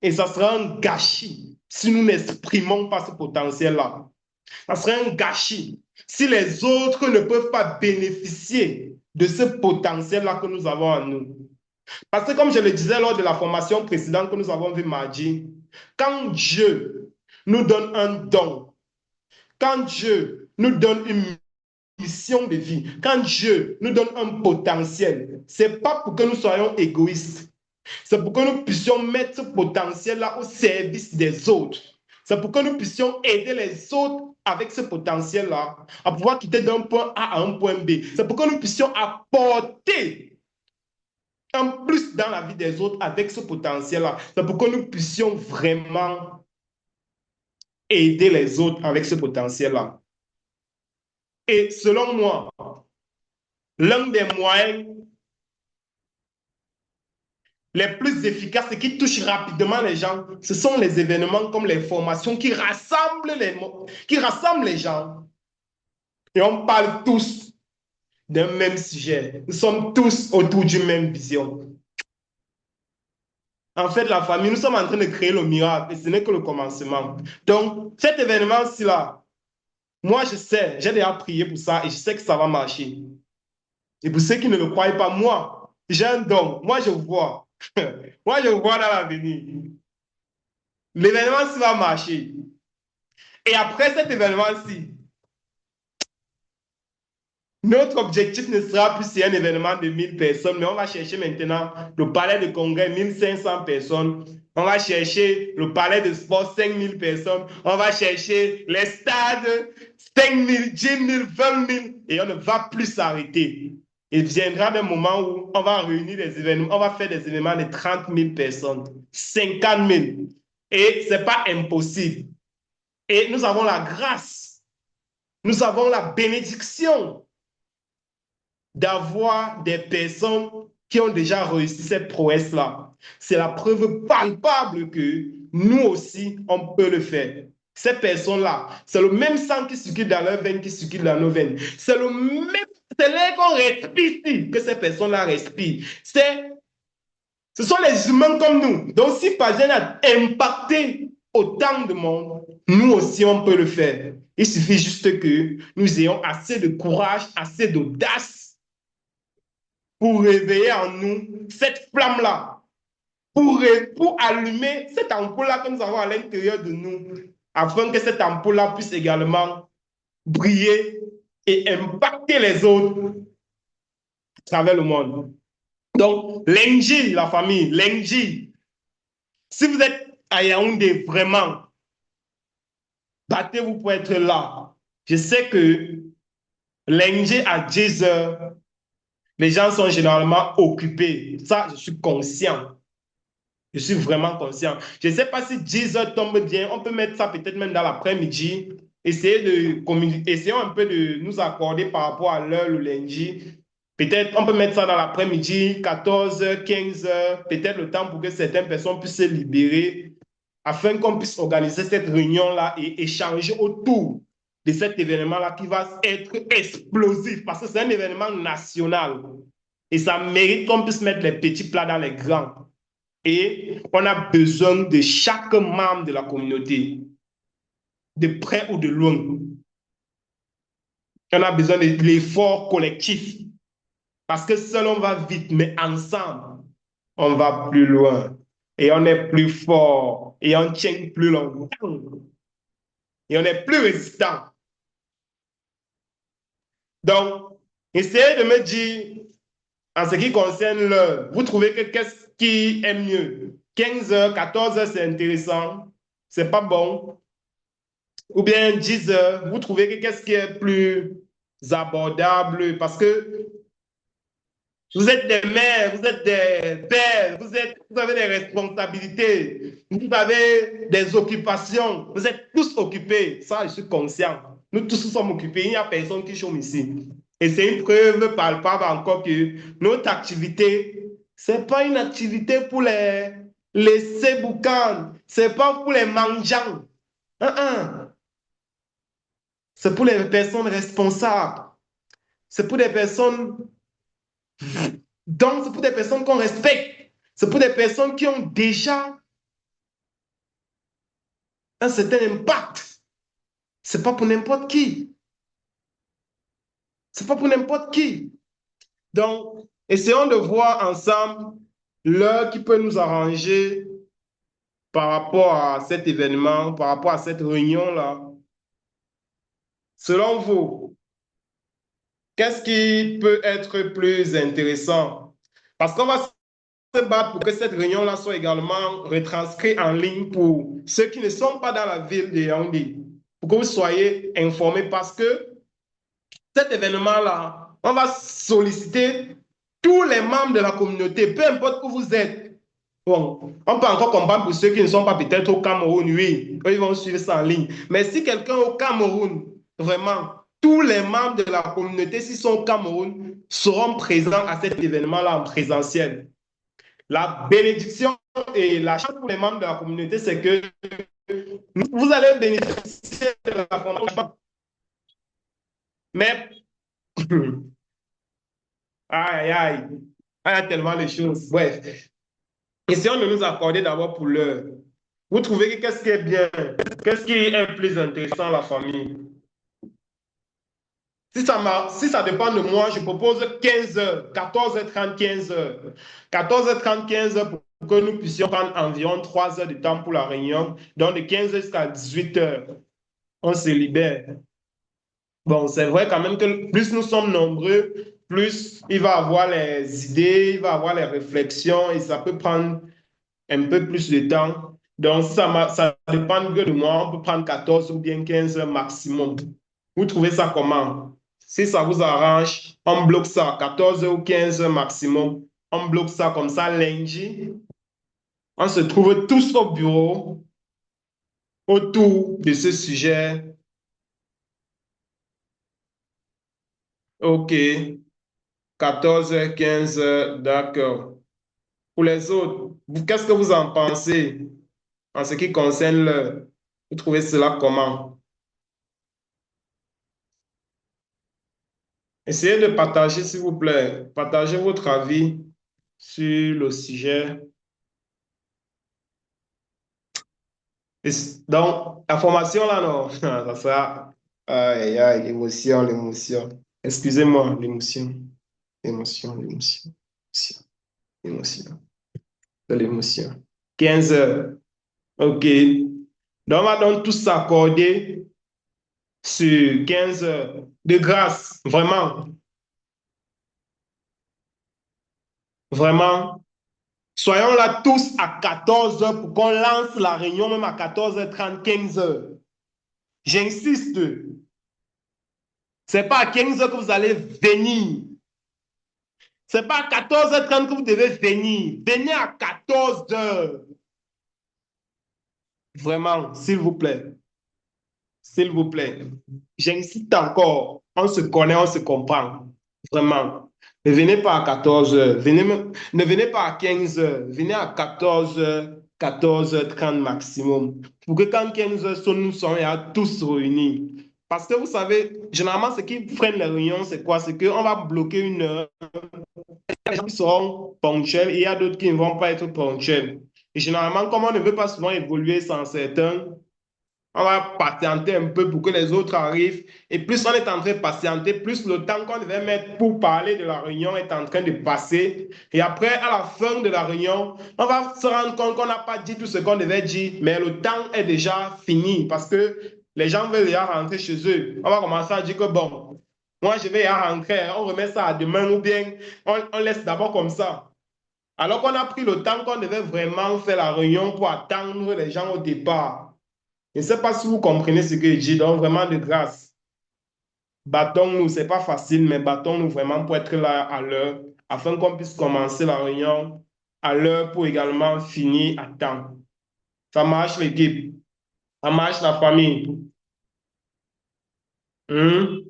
A: Et ça sera un gâchis si nous n'exprimons pas ce potentiel-là. Ça serait un gâchis si les autres ne peuvent pas bénéficier de ce potentiel-là que nous avons en nous. Parce que comme je le disais lors de la formation précédente que nous avons vue mardi, quand Dieu nous donne un don, quand Dieu nous donne une mission de vie, quand Dieu nous donne un potentiel, ce n'est pas pour que nous soyons égoïstes. C'est pour que nous puissions mettre ce potentiel-là au service des autres. C'est pour que nous puissions aider les autres avec ce potentiel-là à pouvoir quitter d'un point A à un point B. C'est pour que nous puissions apporter un plus dans la vie des autres avec ce potentiel-là. C'est pour que nous puissions vraiment aider les autres avec ce potentiel-là. Et selon moi, l'un des moyens les plus efficaces et qui touchent rapidement les gens, ce sont les événements comme les formations qui rassemblent les gens. Et on parle tous d'un même sujet. Nous sommes tous autour d'une même vision. En fait, la famille, nous sommes en train de créer le miracle et ce n'est que le commencement. Donc, cet événement-ci là, moi je sais, j'ai déjà prié pour ça et je sais que ça va marcher. Et pour ceux qui ne le croient pas, moi, j'ai un don. Moi, je vois. Moi, je vois dans l'avenir. L'événement-ci va marcher. Et après cet événement-ci, notre objectif ne sera plus si un événement de 1000 personnes, mais on va chercher maintenant le palais de congrès, 1500 personnes. On va chercher le palais de sport, 5000 personnes. On va chercher les stades, 5000, 10 000, 20 000. Et on ne va plus s'arrêter. Il viendra un moment où on va réunir des événements, on va faire des événements de 30 000 personnes, 50 000. Et ce n'est pas impossible. Et nous avons la grâce, nous avons la bénédiction d'avoir des personnes qui ont déjà réussi cette prouesse-là. C'est la preuve palpable que nous aussi, on peut le faire. Ces personnes-là, c'est le même sang qui circule dans leurs veines qui circule dans nos veines. C'est l'air qu'on respire ici que ces personnes-là respirent. Ce sont les humains comme nous. Donc, si parviennent à impacter autant de monde, nous aussi, on peut le faire. Il suffit juste que nous ayons assez de courage, assez d'audace pour réveiller en nous cette flamme-là, pour allumer cette ampoule-là que nous avons à l'intérieur de nous, afin que cette ampoule-là puisse également briller et impacter les autres à travers le monde. Donc, l'Enji, la famille, l'Enji, si vous êtes à Yaoundé, vraiment, battez-vous pour être là. Je sais que l'Enji à 10 heures, les gens sont généralement occupés. Ça, je suis conscient. Je suis vraiment conscient. Je ne sais pas si 10 heures tombe bien. On peut mettre ça peut-être même dans l'après-midi. Essayons un peu de nous accorder par rapport à l'heure, le lundi. Peut-être on peut mettre ça dans l'après-midi, 14 heures, 15 heures. Peut-être le temps pour que certaines personnes puissent se libérer afin qu'on puisse organiser cette réunion-là et échanger autour de cet événement-là qui va être explosif parce que c'est un événement national. Et ça mérite qu'on puisse mettre les petits plats dans les grands. Et on a besoin de chaque membre de la communauté, de près ou de loin. On a besoin de l'effort collectif. Parce que seul on va vite, mais ensemble, on va plus loin. Et on est plus fort. Et on tient plus longtemps. Et on est plus résistant. Donc, essayez de me dire, en ce qui concerne l'heure, vous trouvez que qu'est-ce qui est mieux? 15 heures, 14 heures, c'est intéressant. C'est pas bon. Ou bien 10 heures, vous trouvez que qu'est-ce qui est plus abordable? Parce que vous êtes des mères, vous êtes des pères, vous avez des responsabilités, vous avez des occupations, vous êtes tous occupés. Ça, je suis conscient. Nous tous sommes occupés, il n'y a personne qui chôme ici. Et c'est une preuve palpable encore que notre activité, ce n'est pas une activité pour les seboucans, ce n'est pas pour les mangeants. C'est pour les personnes responsables. C'est pour des personnes Donc, c'est pour des personnes qu'on respecte. C'est pour des personnes qui ont déjà un certain impact. C'est pas pour n'importe qui. C'est pas pour n'importe qui. Donc, essayons de voir ensemble l'heure qui peut nous arranger par rapport à cet événement, par rapport à cette réunion-là. Selon vous, qu'est-ce qui peut être plus intéressant? Parce qu'on va se battre pour que cette réunion-là soit également retranscrite en ligne pour ceux qui ne sont pas dans la ville de Yaoundé, pour que vous soyez informés parce que cet événement-là, on va solliciter tous les membres de la communauté, peu importe où vous êtes. Bon, on peut encore comprendre pour ceux qui ne sont pas peut-être au Cameroun, oui, eux, ils vont suivre ça en ligne. Mais si quelqu'un au Cameroun, vraiment, tous les membres de la communauté, s'ils sont au Cameroun, seront présents à cet événement-là en présentiel. La bénédiction et la chance pour les membres de la communauté, c'est que vous allez bénéficier de la formation. Mais, aïe, aïe, il y a tellement de choses. Bref, essayons de nous accorder d'abord pour l'heure. Vous trouvez que qu'est-ce qui est bien? Qu'est-ce qui est plus intéressant, la famille? Si ça dépend de moi, je propose 15 heures, 14h30, 15 heures. 14h30, 15 heures pour que nous puissions prendre environ 3 heures de temps pour la réunion. Donc, de 15 heures jusqu'à 18 heures, on se libère. Bon, c'est vrai quand même que plus nous sommes nombreux, plus il va avoir les idées, il va avoir les réflexions et ça peut prendre un peu plus de temps. Donc, ça dépend que de moi. On peut prendre 14 ou bien 15 heures maximum. Vous trouvez ça comment? Si ça vous arrange, on bloque ça, 14 heures ou 15 heures maximum. On bloque ça comme ça lundi. On se trouve tous au bureau autour de ce sujet. OK. 14 heures, 15 heures, d'accord. Pour les autres, qu'est-ce que vous en pensez en ce qui concerne l'heure? Vous trouvez cela comment? Essayez de partager, s'il vous plaît. Partagez votre avis sur le sujet. Donc, la formation là, non, ça sera. Aïe, aïe, l'émotion, l'émotion. Excusez-moi, l'émotion. L'émotion, l'émotion. L'émotion. De l'émotion. 15 heures. OK. Donc, on va donc tous s'accorder sur 15 heures. De grâce, vraiment. Vraiment. Soyons là tous à 14 heures pour qu'on lance la réunion même à 14h30, 15 heures. J'insiste. Ce n'est pas à 15 heures que vous allez venir. Ce n'est pas à 14h30 que vous devez venir. Venez à 14 heures. Vraiment, s'il vous plaît. S'il vous plaît. J'insiste encore. On se connaît, on se comprend. Vraiment. Ne venez pas à 14 heures. Ne venez pas à 15 heures. Venez à 14 heures, 14h30 maximum. Pour que quand 15 heures sonne, nous soyons tous réunis. Parce que vous savez, généralement, ce qui freine les réunions, c'est quoi? C'est qu'on va bloquer une heure. Il y a des gens qui seront ponctuels et il y a d'autres qui ne vont pas être ponctuels. Et généralement, comme on ne veut pas souvent évoluer sans certains, on va patienter un peu pour que les autres arrivent. Et plus on est en train de patienter, plus le temps qu'on devait mettre pour parler de la réunion est en train de passer. Et après, à la fin de la réunion, on va se rendre compte qu'on n'a pas dit tout ce qu'on devait dire, mais le temps est déjà fini parce que les gens veulent déjà rentrer chez eux. On va commencer à dire que bon, moi je vais y rentrer, on remet ça à demain ou bien on laisse d'abord comme ça. Alors qu'on a pris le temps qu'on devait vraiment faire la réunion pour attendre les gens au départ. Je ne sais pas si vous comprenez ce que je dis, donc vraiment de grâce. Battons-nous, ce n'est pas facile, mais battons-nous vraiment pour être là à l'heure, afin qu'on puisse commencer la réunion à l'heure pour également finir à temps. Ça marche l'équipe, ça marche la famille. Est-ce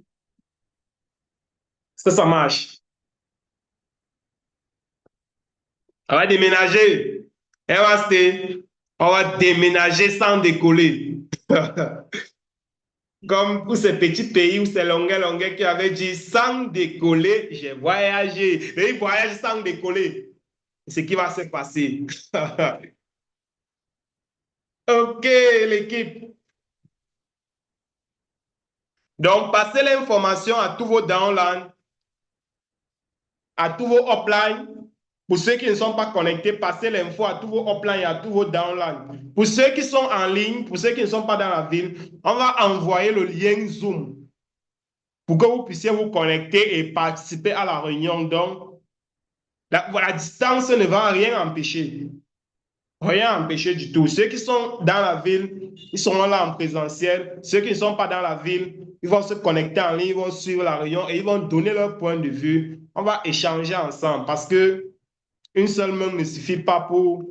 A: que ça marche? On va déménager. On va déménager sans décoller. Comme pour ces petits pays où c'est Longuet qui avait dit sans décoller, j'ai voyagé. Et il voyage sans décoller. Ce qui va se passer. OK, l'équipe. Donc, passez l'information à tous vos downlines, à tous vos uplines. Pour ceux qui ne sont pas connectés, passez l'info à tous vos uplines et à tous vos downlines. Pour ceux qui sont en ligne, pour ceux qui ne sont pas dans la ville, on va envoyer le lien Zoom pour que vous puissiez vous connecter et participer à la réunion. Donc, la distance ne va rien empêcher. Rien empêcher du tout. Ceux qui sont dans la ville, ils seront là en présentiel. Ceux qui ne sont pas dans la ville, ils vont se connecter en ligne, ils vont suivre la réunion et ils vont donner leur point de vue. On va échanger ensemble parce que une seule main ne suffit pas pour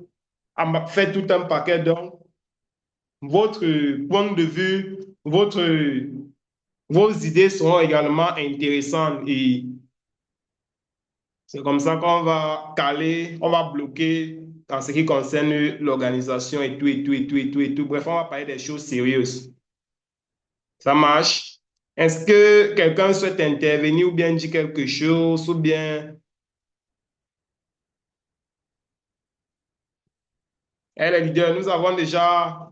A: faire tout un paquet. Donc, votre point de vue, vos idées seront également intéressantes et c'est comme ça qu'on va caler, on va bloquer en ce qui concerne l'organisation et tout, et tout, et tout, et tout, et tout. Bref, on va parler des choses sérieuses. Ça marche? Est-ce que quelqu'un souhaite intervenir ou bien dire quelque chose ou bien... Eh, les leaders, nous avons déjà,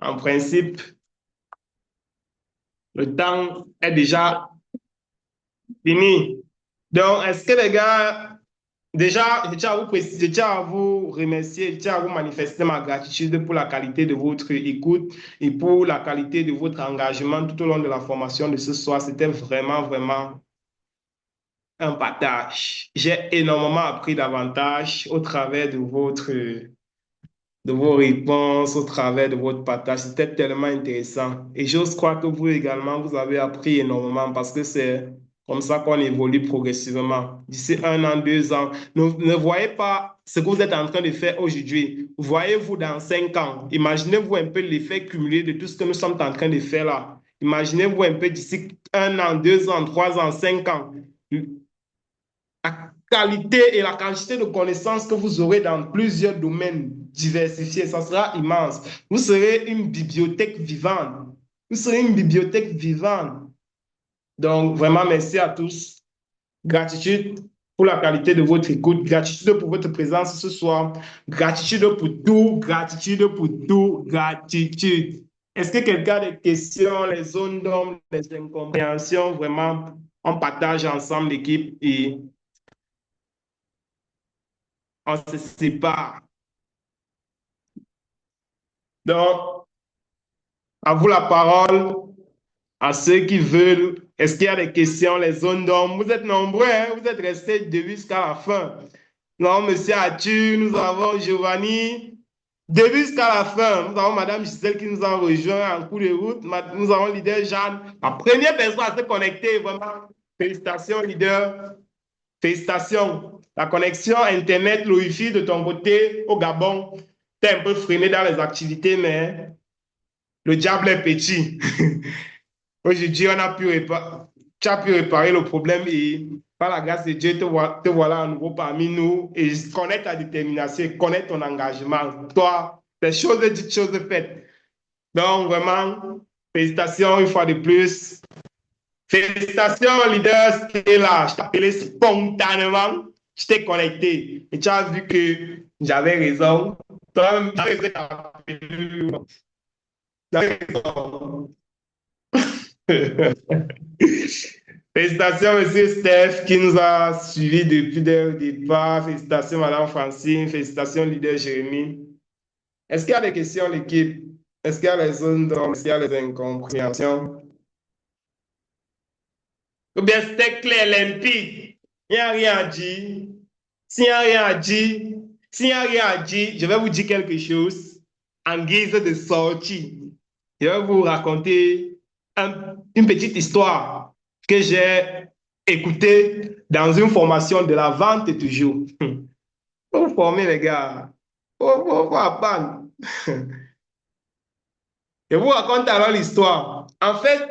A: en principe, le temps est déjà fini. Donc, est-ce que les gars, déjà, je tiens à vous remercier, je tiens à vous manifester ma gratitude pour la qualité de votre écoute et pour la qualité de votre engagement tout au long de la formation de ce soir. C'était vraiment, vraiment un partage. J'ai énormément appris davantage au travers de vos réponses, au travers de votre partage. C'était tellement intéressant. Et j'ose croire que vous également, vous avez appris énormément parce que c'est comme ça qu'on évolue progressivement. D'ici 1 an, 2 ans, ne voyez pas ce que vous êtes en train de faire aujourd'hui. Voyez-vous dans 5 ans. Imaginez-vous un peu l'effet cumulé de tout ce que nous sommes en train de faire là. Imaginez-vous un peu d'ici 1 an, 2 ans, 3 ans, 5 ans la qualité et la quantité de connaissances que vous aurez dans plusieurs domaines diversifiés, ça sera immense. Vous serez une bibliothèque vivante. Vous serez une bibliothèque vivante. Donc, vraiment, merci à tous. Gratitude pour la qualité de votre écoute. Gratitude pour votre présence ce soir. Gratitude pour tout. Gratitude pour tout. Gratitude. Est-ce que quelqu'un a des questions, les zones d'ombre, les incompréhensions? Vraiment, on partage ensemble l'équipe et on se sépare. Donc, à vous la parole, à ceux qui veulent. Est-ce qu'il y a des questions, les zones d'ombre? Vous êtes nombreux, hein? Vous êtes restés début jusqu'à la fin. Non, monsieur Arthur, nous avons Giovanni. Début jusqu'à la fin, nous avons Madame Gisèle qui nous a rejoint en cours de route. Nous avons leader Jeanne. La première personne à se connecter, vraiment. Félicitations, leader. Félicitations. La connexion Internet, le Wi-Fi de ton côté au Gabon, t'es un peu freiné dans les activités, mais le diable est petit. Aujourd'hui, tu as pu réparer le problème et par la grâce de Dieu, te voilà à nouveau parmi nous et connaître ta détermination, connaître ton engagement. Toi, des choses dites, choses faites. Donc, vraiment, félicitations une fois de plus. Félicitations, leader, qui est là. Je t'ai appelé spontanément. Je t'ai connecté. Et tu as vu que j'avais raison. Toi-même, tu avais raison. Félicitations, monsieur Steph, qui nous a suivis depuis le départ. Félicitations, madame Francine. Félicitations, leader Jérémy. Est-ce qu'il y a des questions, l'équipe? Est-ce qu'il y a les zones d'ombre? Est-ce qu'il y a les incompréhensions? Ou bien c'était clair, limpide? Il n'y a rien à dire. S'il n'y a rien à dire, s'il n'y a rien à dire, je vais vous dire quelque chose en guise de sortie. Je vais vous raconter une petite histoire que j'ai écoutée dans une formation de la vente toujours. Faut vous former, les gars. Faut apprendre. Je vous raconte alors l'histoire. En fait,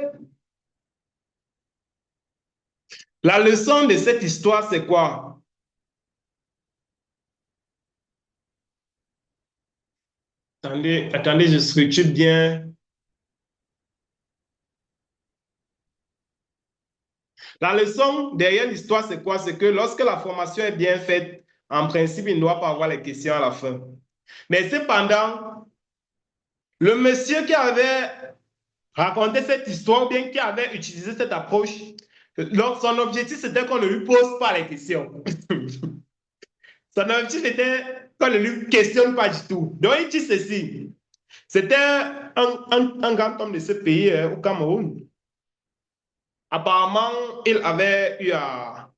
A: la leçon de cette histoire, c'est quoi? Attendez, je structure bien La leçon derrière l'histoire, c'est quoi? C'est que lorsque la formation est bien faite, en principe, il ne doit pas avoir les questions à la fin. Mais cependant, le monsieur qui avait raconté cette histoire, ou bien qui avait utilisé cette approche, son objectif, c'était qu'on ne lui pose pas les questions. Son objectif était qu'on ne lui questionne pas du tout. Donc, il dit ceci. C'était un grand homme de ce pays, au Cameroun. Apparemment, il avait eu à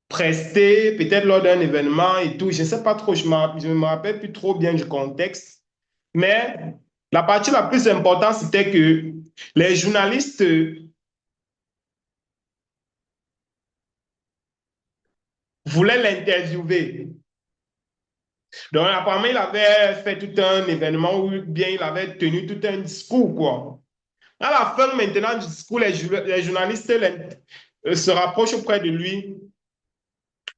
A: prester, peut-être lors d'un événement et tout. Je ne sais pas trop, je ne me rappelle plus trop bien du contexte. Mais la partie la plus importante, c'était que les journalistes voulaient l'interviewer. Donc, apparemment, il avait fait tout un événement ou bien il avait tenu tout un discours, quoi. À la fin maintenant du discours, les journalistes se rapprochent auprès de lui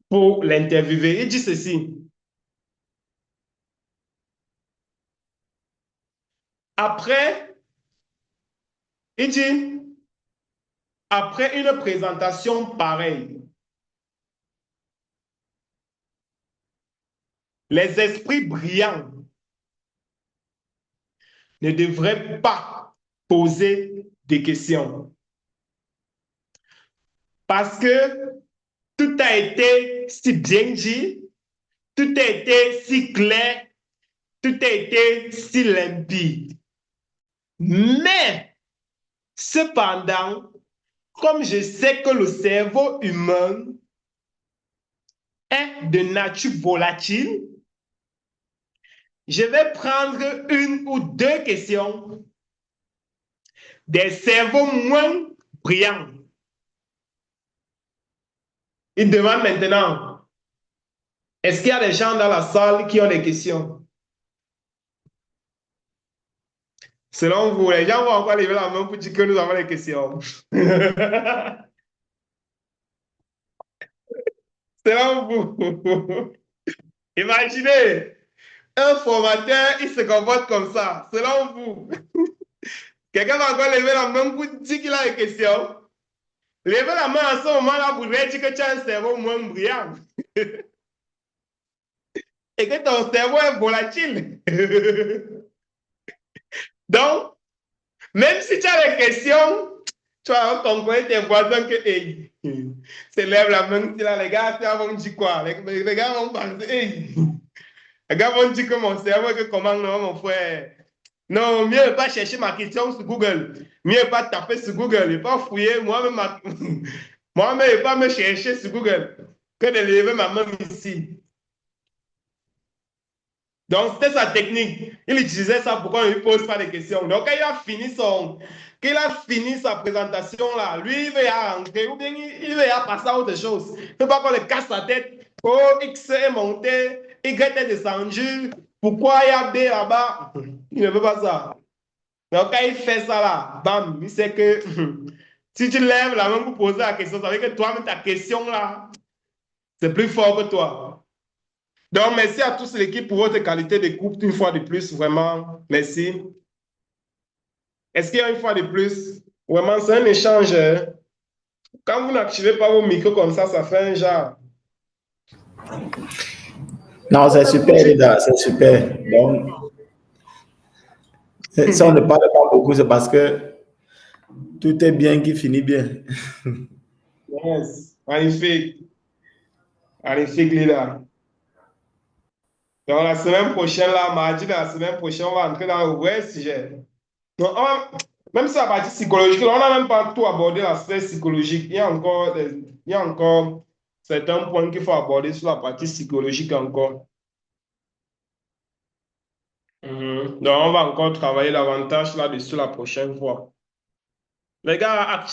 A: pour l'interviewer. Il dit ceci. Après, il dit, après une présentation pareille, les esprits brillants ne devraient pas poser des questions. Parce que tout a été si bien dit, tout a été si clair, tout a été si limpide. Mais, cependant, comme je sais que le cerveau humain est de nature volatile, je vais prendre une ou deux questions des cerveaux moins brillants. Il demande maintenant, est-ce qu'il y a des gens dans la salle qui ont des questions? Selon vous, les gens vont encore lever la main pour dire que nous avons des questions. Selon vous. Imaginez, un formateur, il se comporte comme ça. Selon vous, quelqu'un va encore lever la main pour dire qu'il a des questions. Lever la main à ce moment-là voudrait dire que tu as un cerveau moins brillant et que ton cerveau est volatile. Donc, même si tu as des questions, tu vas rencontrer tes voisins que, hey, se lève la main, là, les gars vont dire quoi? Les gars vont penser, hey, les gars vont dire que mon cerveau, que comment, non, mon frère. Non, mieux ne pas chercher ma question sur Google. Mieux ne pas taper sur Google et pas fouiller moi-même. Moi-même, ne pas me chercher sur Google que de lever ma main ici. Donc, c'était sa technique. Il utilisait ça pour qu'on ne lui pose pas de questions. Donc, quand il a fini sa présentation là, lui, il veut y rentrer ou bien il veut y passer à autre chose. Il ne faut pas qu'on le casse la tête. Oh, X est monté, Y est descendu. Pourquoi il y a B là-bas? Il ne veut pas ça. Donc, quand il fait ça là, bam, il sait que si tu lèves la main pour poser la question, ça veut dire que toi-même, ta question là, c'est plus fort que toi. Donc, merci à tous l'équipe pour votre qualité d'écoute une fois de plus, vraiment, merci. Est-ce qu'il y a une fois de plus? Vraiment, c'est un échange. Quand vous n'activez pas vos micros comme ça fait un genre.
B: Non, c'est super, Rida, c'est super. Donc, si on ne parle pas beaucoup, c'est parce que tout est bien qui finit bien.
A: Yes, magnifique. Magnifique, Lila. Donc, la semaine prochaine, là, mardi de la semaine prochaine, on va entrer dans le vrai sujet. Donc, même sur la partie psychologique, on n'a même pas tout abordé l'aspect psychologique. Il y a encore certains points qu'il faut aborder sur la partie psychologique encore. Donc, on va encore travailler davantage là-dessus la prochaine fois. Les gars,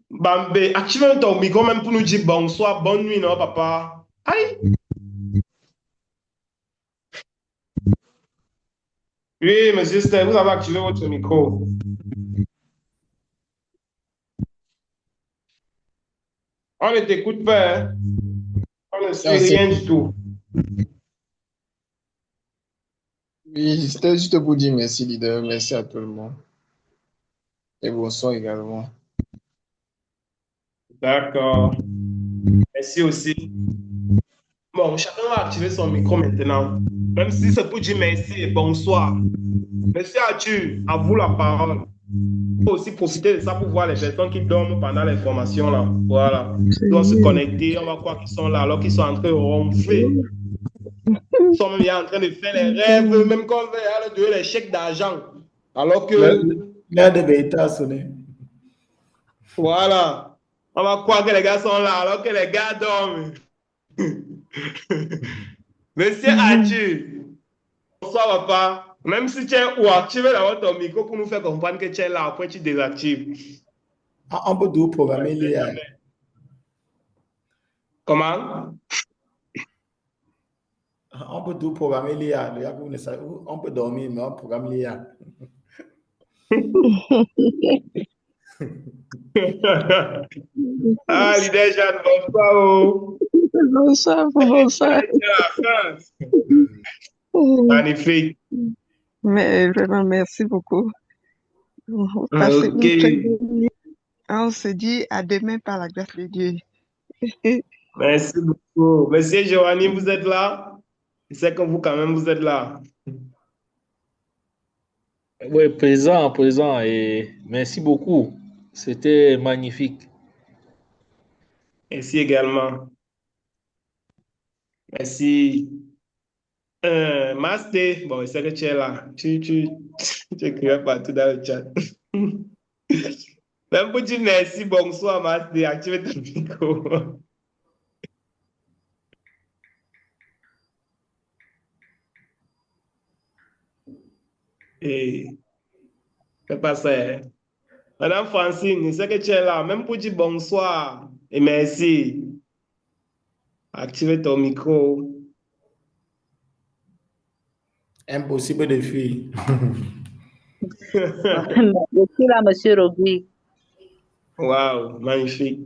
A: Bambé, activez ton micro même pour nous dire bonsoir, bonne nuit, non, papa? Aïe! Oui, monsieur Steph, vous avez activé votre micro. On ne t'écoute pas, hein? On ne sait rien du tout.
D: Oui, c'était juste pour dire merci, leader. Merci à tout le monde. Et bonsoir également.
A: D'accord. Merci aussi. Bon, chacun va activer son micro maintenant. Même si c'est pour dire merci et bonsoir. Monsieur Arthur, à vous la parole. Il faut aussi profiter de ça pour voir les personnes qui dorment pendant les formations là. Voilà. Ils vont se connecter, on va croire qu'ils sont là alors qu'ils sont en train de ronfler. Ils sont même en train de faire les rêves, même quand on va leur donner les chèques d'argent. Alors que,
B: L'heure de bêta a sonné.
A: voilà, on va croire que les gars sont là alors que les gars dorment. Monsieur Arthur, bonsoir papa. Même si tu es ou activé d'abord ton micro pour nous faire comprendre que tu es là, après tu désactives.
B: On peut tout programmer l'IA.
A: Comment?
B: On peut tout programmer l'IA. On peut dormir, mais on programme l'IA.
A: Ah, leader Jeanne, bonsoir. Oh.
E: Bonsoir, bonsoir.
A: Magnifique.
E: Mais vraiment, merci beaucoup. Passez une très bonne nuit. On se dit à demain par la grâce de Dieu.
A: Merci beaucoup. Monsieur Giovanni, vous êtes là? Je sais que vous, quand même, vous êtes là.
F: Oui, présent, présent. Et merci beaucoup. C'était magnifique.
A: Merci également. Merci. Masté, bon, je sais que tu es là. Tu écrivais partout dans le chat. Même pour dire merci, bonsoir, Masté, activez ton micro. Et c'est pas ça. Hein. Madame Francine, je sais que tu es là. Même pour dire bonsoir et merci. Activez ton micro.
B: Impossible de fuir.
C: Je suis là, monsieur Rogui.
A: Waouh, magnifique.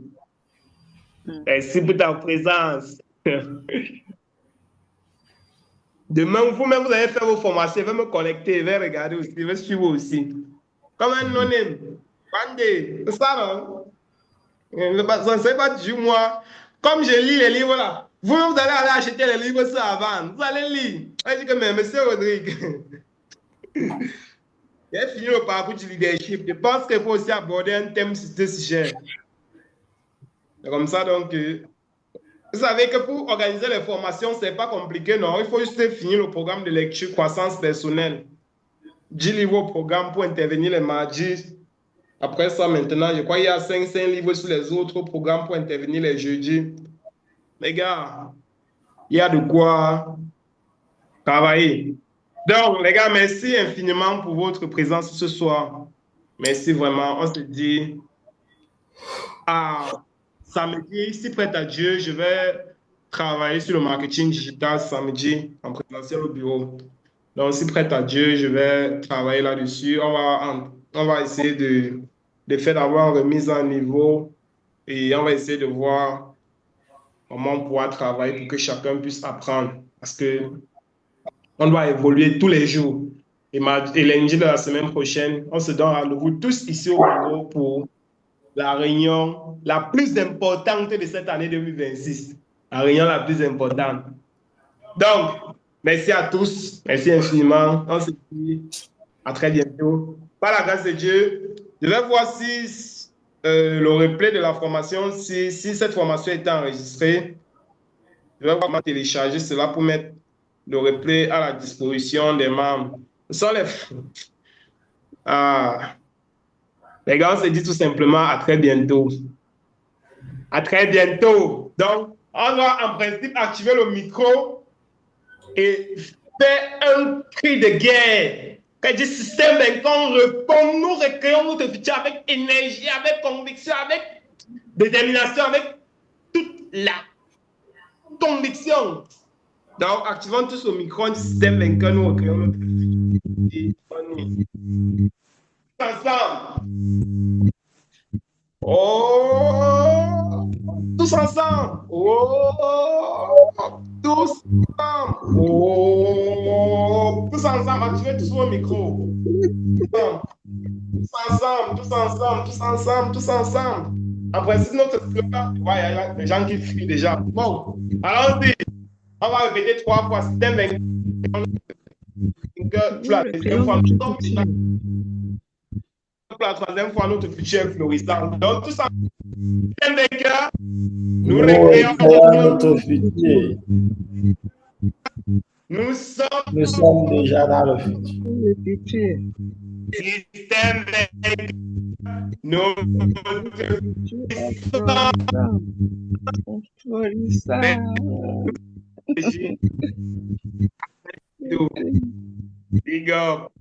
A: Merci pour ta présence. Demain, vous-même, vous allez faire vos formations, je vais me connecter, je vais regarder aussi, je vais suivre aussi. Comme un non-name. Bandé, c'est ça, non? Ça ne sait pas du moi. Comme je lis les livres là, vous-même, vous allez aller acheter les livres ça avant. Vous allez lire. Je dis que, mais monsieur Rodrigue, j'ai fini le parcours du leadership. Je pense qu'il faut aussi aborder un thème de sujet. C'est comme ça, donc. Vous savez que pour organiser les formations, ce n'est pas compliqué, non? Il faut juste finir le programme de lecture croissance personnelle. 10 livres au programme pour intervenir les mardis. Après ça, maintenant, je crois qu'il y a 5 livres sur les autres programmes pour intervenir les jeudis. Les gars, il y a de quoi travailler. Donc, les gars, merci infiniment pour votre présence ce soir. Merci vraiment. On se dit à samedi, si prête à Dieu, je vais travailler sur le marketing digital samedi en présentiel au bureau. Donc, si prête à Dieu, je vais travailler là-dessus. On va essayer de faire d'avoir une remise à niveau et on va essayer de voir comment on pourra travailler pour que chacun puisse apprendre. Parce que on doit évoluer tous les jours. Et lundi de la semaine prochaine, on se donne rendez-vous tous ici au bureau pour la réunion la plus importante de cette année 2026. La réunion la plus importante. Donc, merci à tous. Merci infiniment. On se dit à très bientôt. Par la grâce de Dieu, je vais voir si le replay de la formation, si cette formation est enregistrée, je vais voir comment télécharger cela pour mettre le replay à la disposition des membres. Ce sont les... Les gars, on se dit tout simplement à très bientôt. À très bientôt. Donc, on doit en principe activer le micro et faire un cri de guerre. Quand du système qu'on répond, nous recréons notre futur avec énergie, avec conviction, avec détermination, avec toute la conviction. Donc, activons tous le micro du système vainqueur, nous recréons notre futur. Ensemble. Oh, tous ensemble. Oh, tous ensemble. Oh, tous ensemble. Activez tous vos micros. Tous ensemble, tous ensemble, tous ensemble, tous ensemble. En principe, notre slogan, ouais, il y a des gens qui fuient déjà. Bon, allons-y. On va répéter 3 fois. Si t'aimes vainqueur, tu la deuxième fois. La troisième fois, notre futur est florissant. Donc, tout ça, t'aimes vainqueur, nous recréons
B: notre futur.
A: Nous
B: sommes déjà dans le futur.
A: Système vainqueur. Nous florissant. Big up.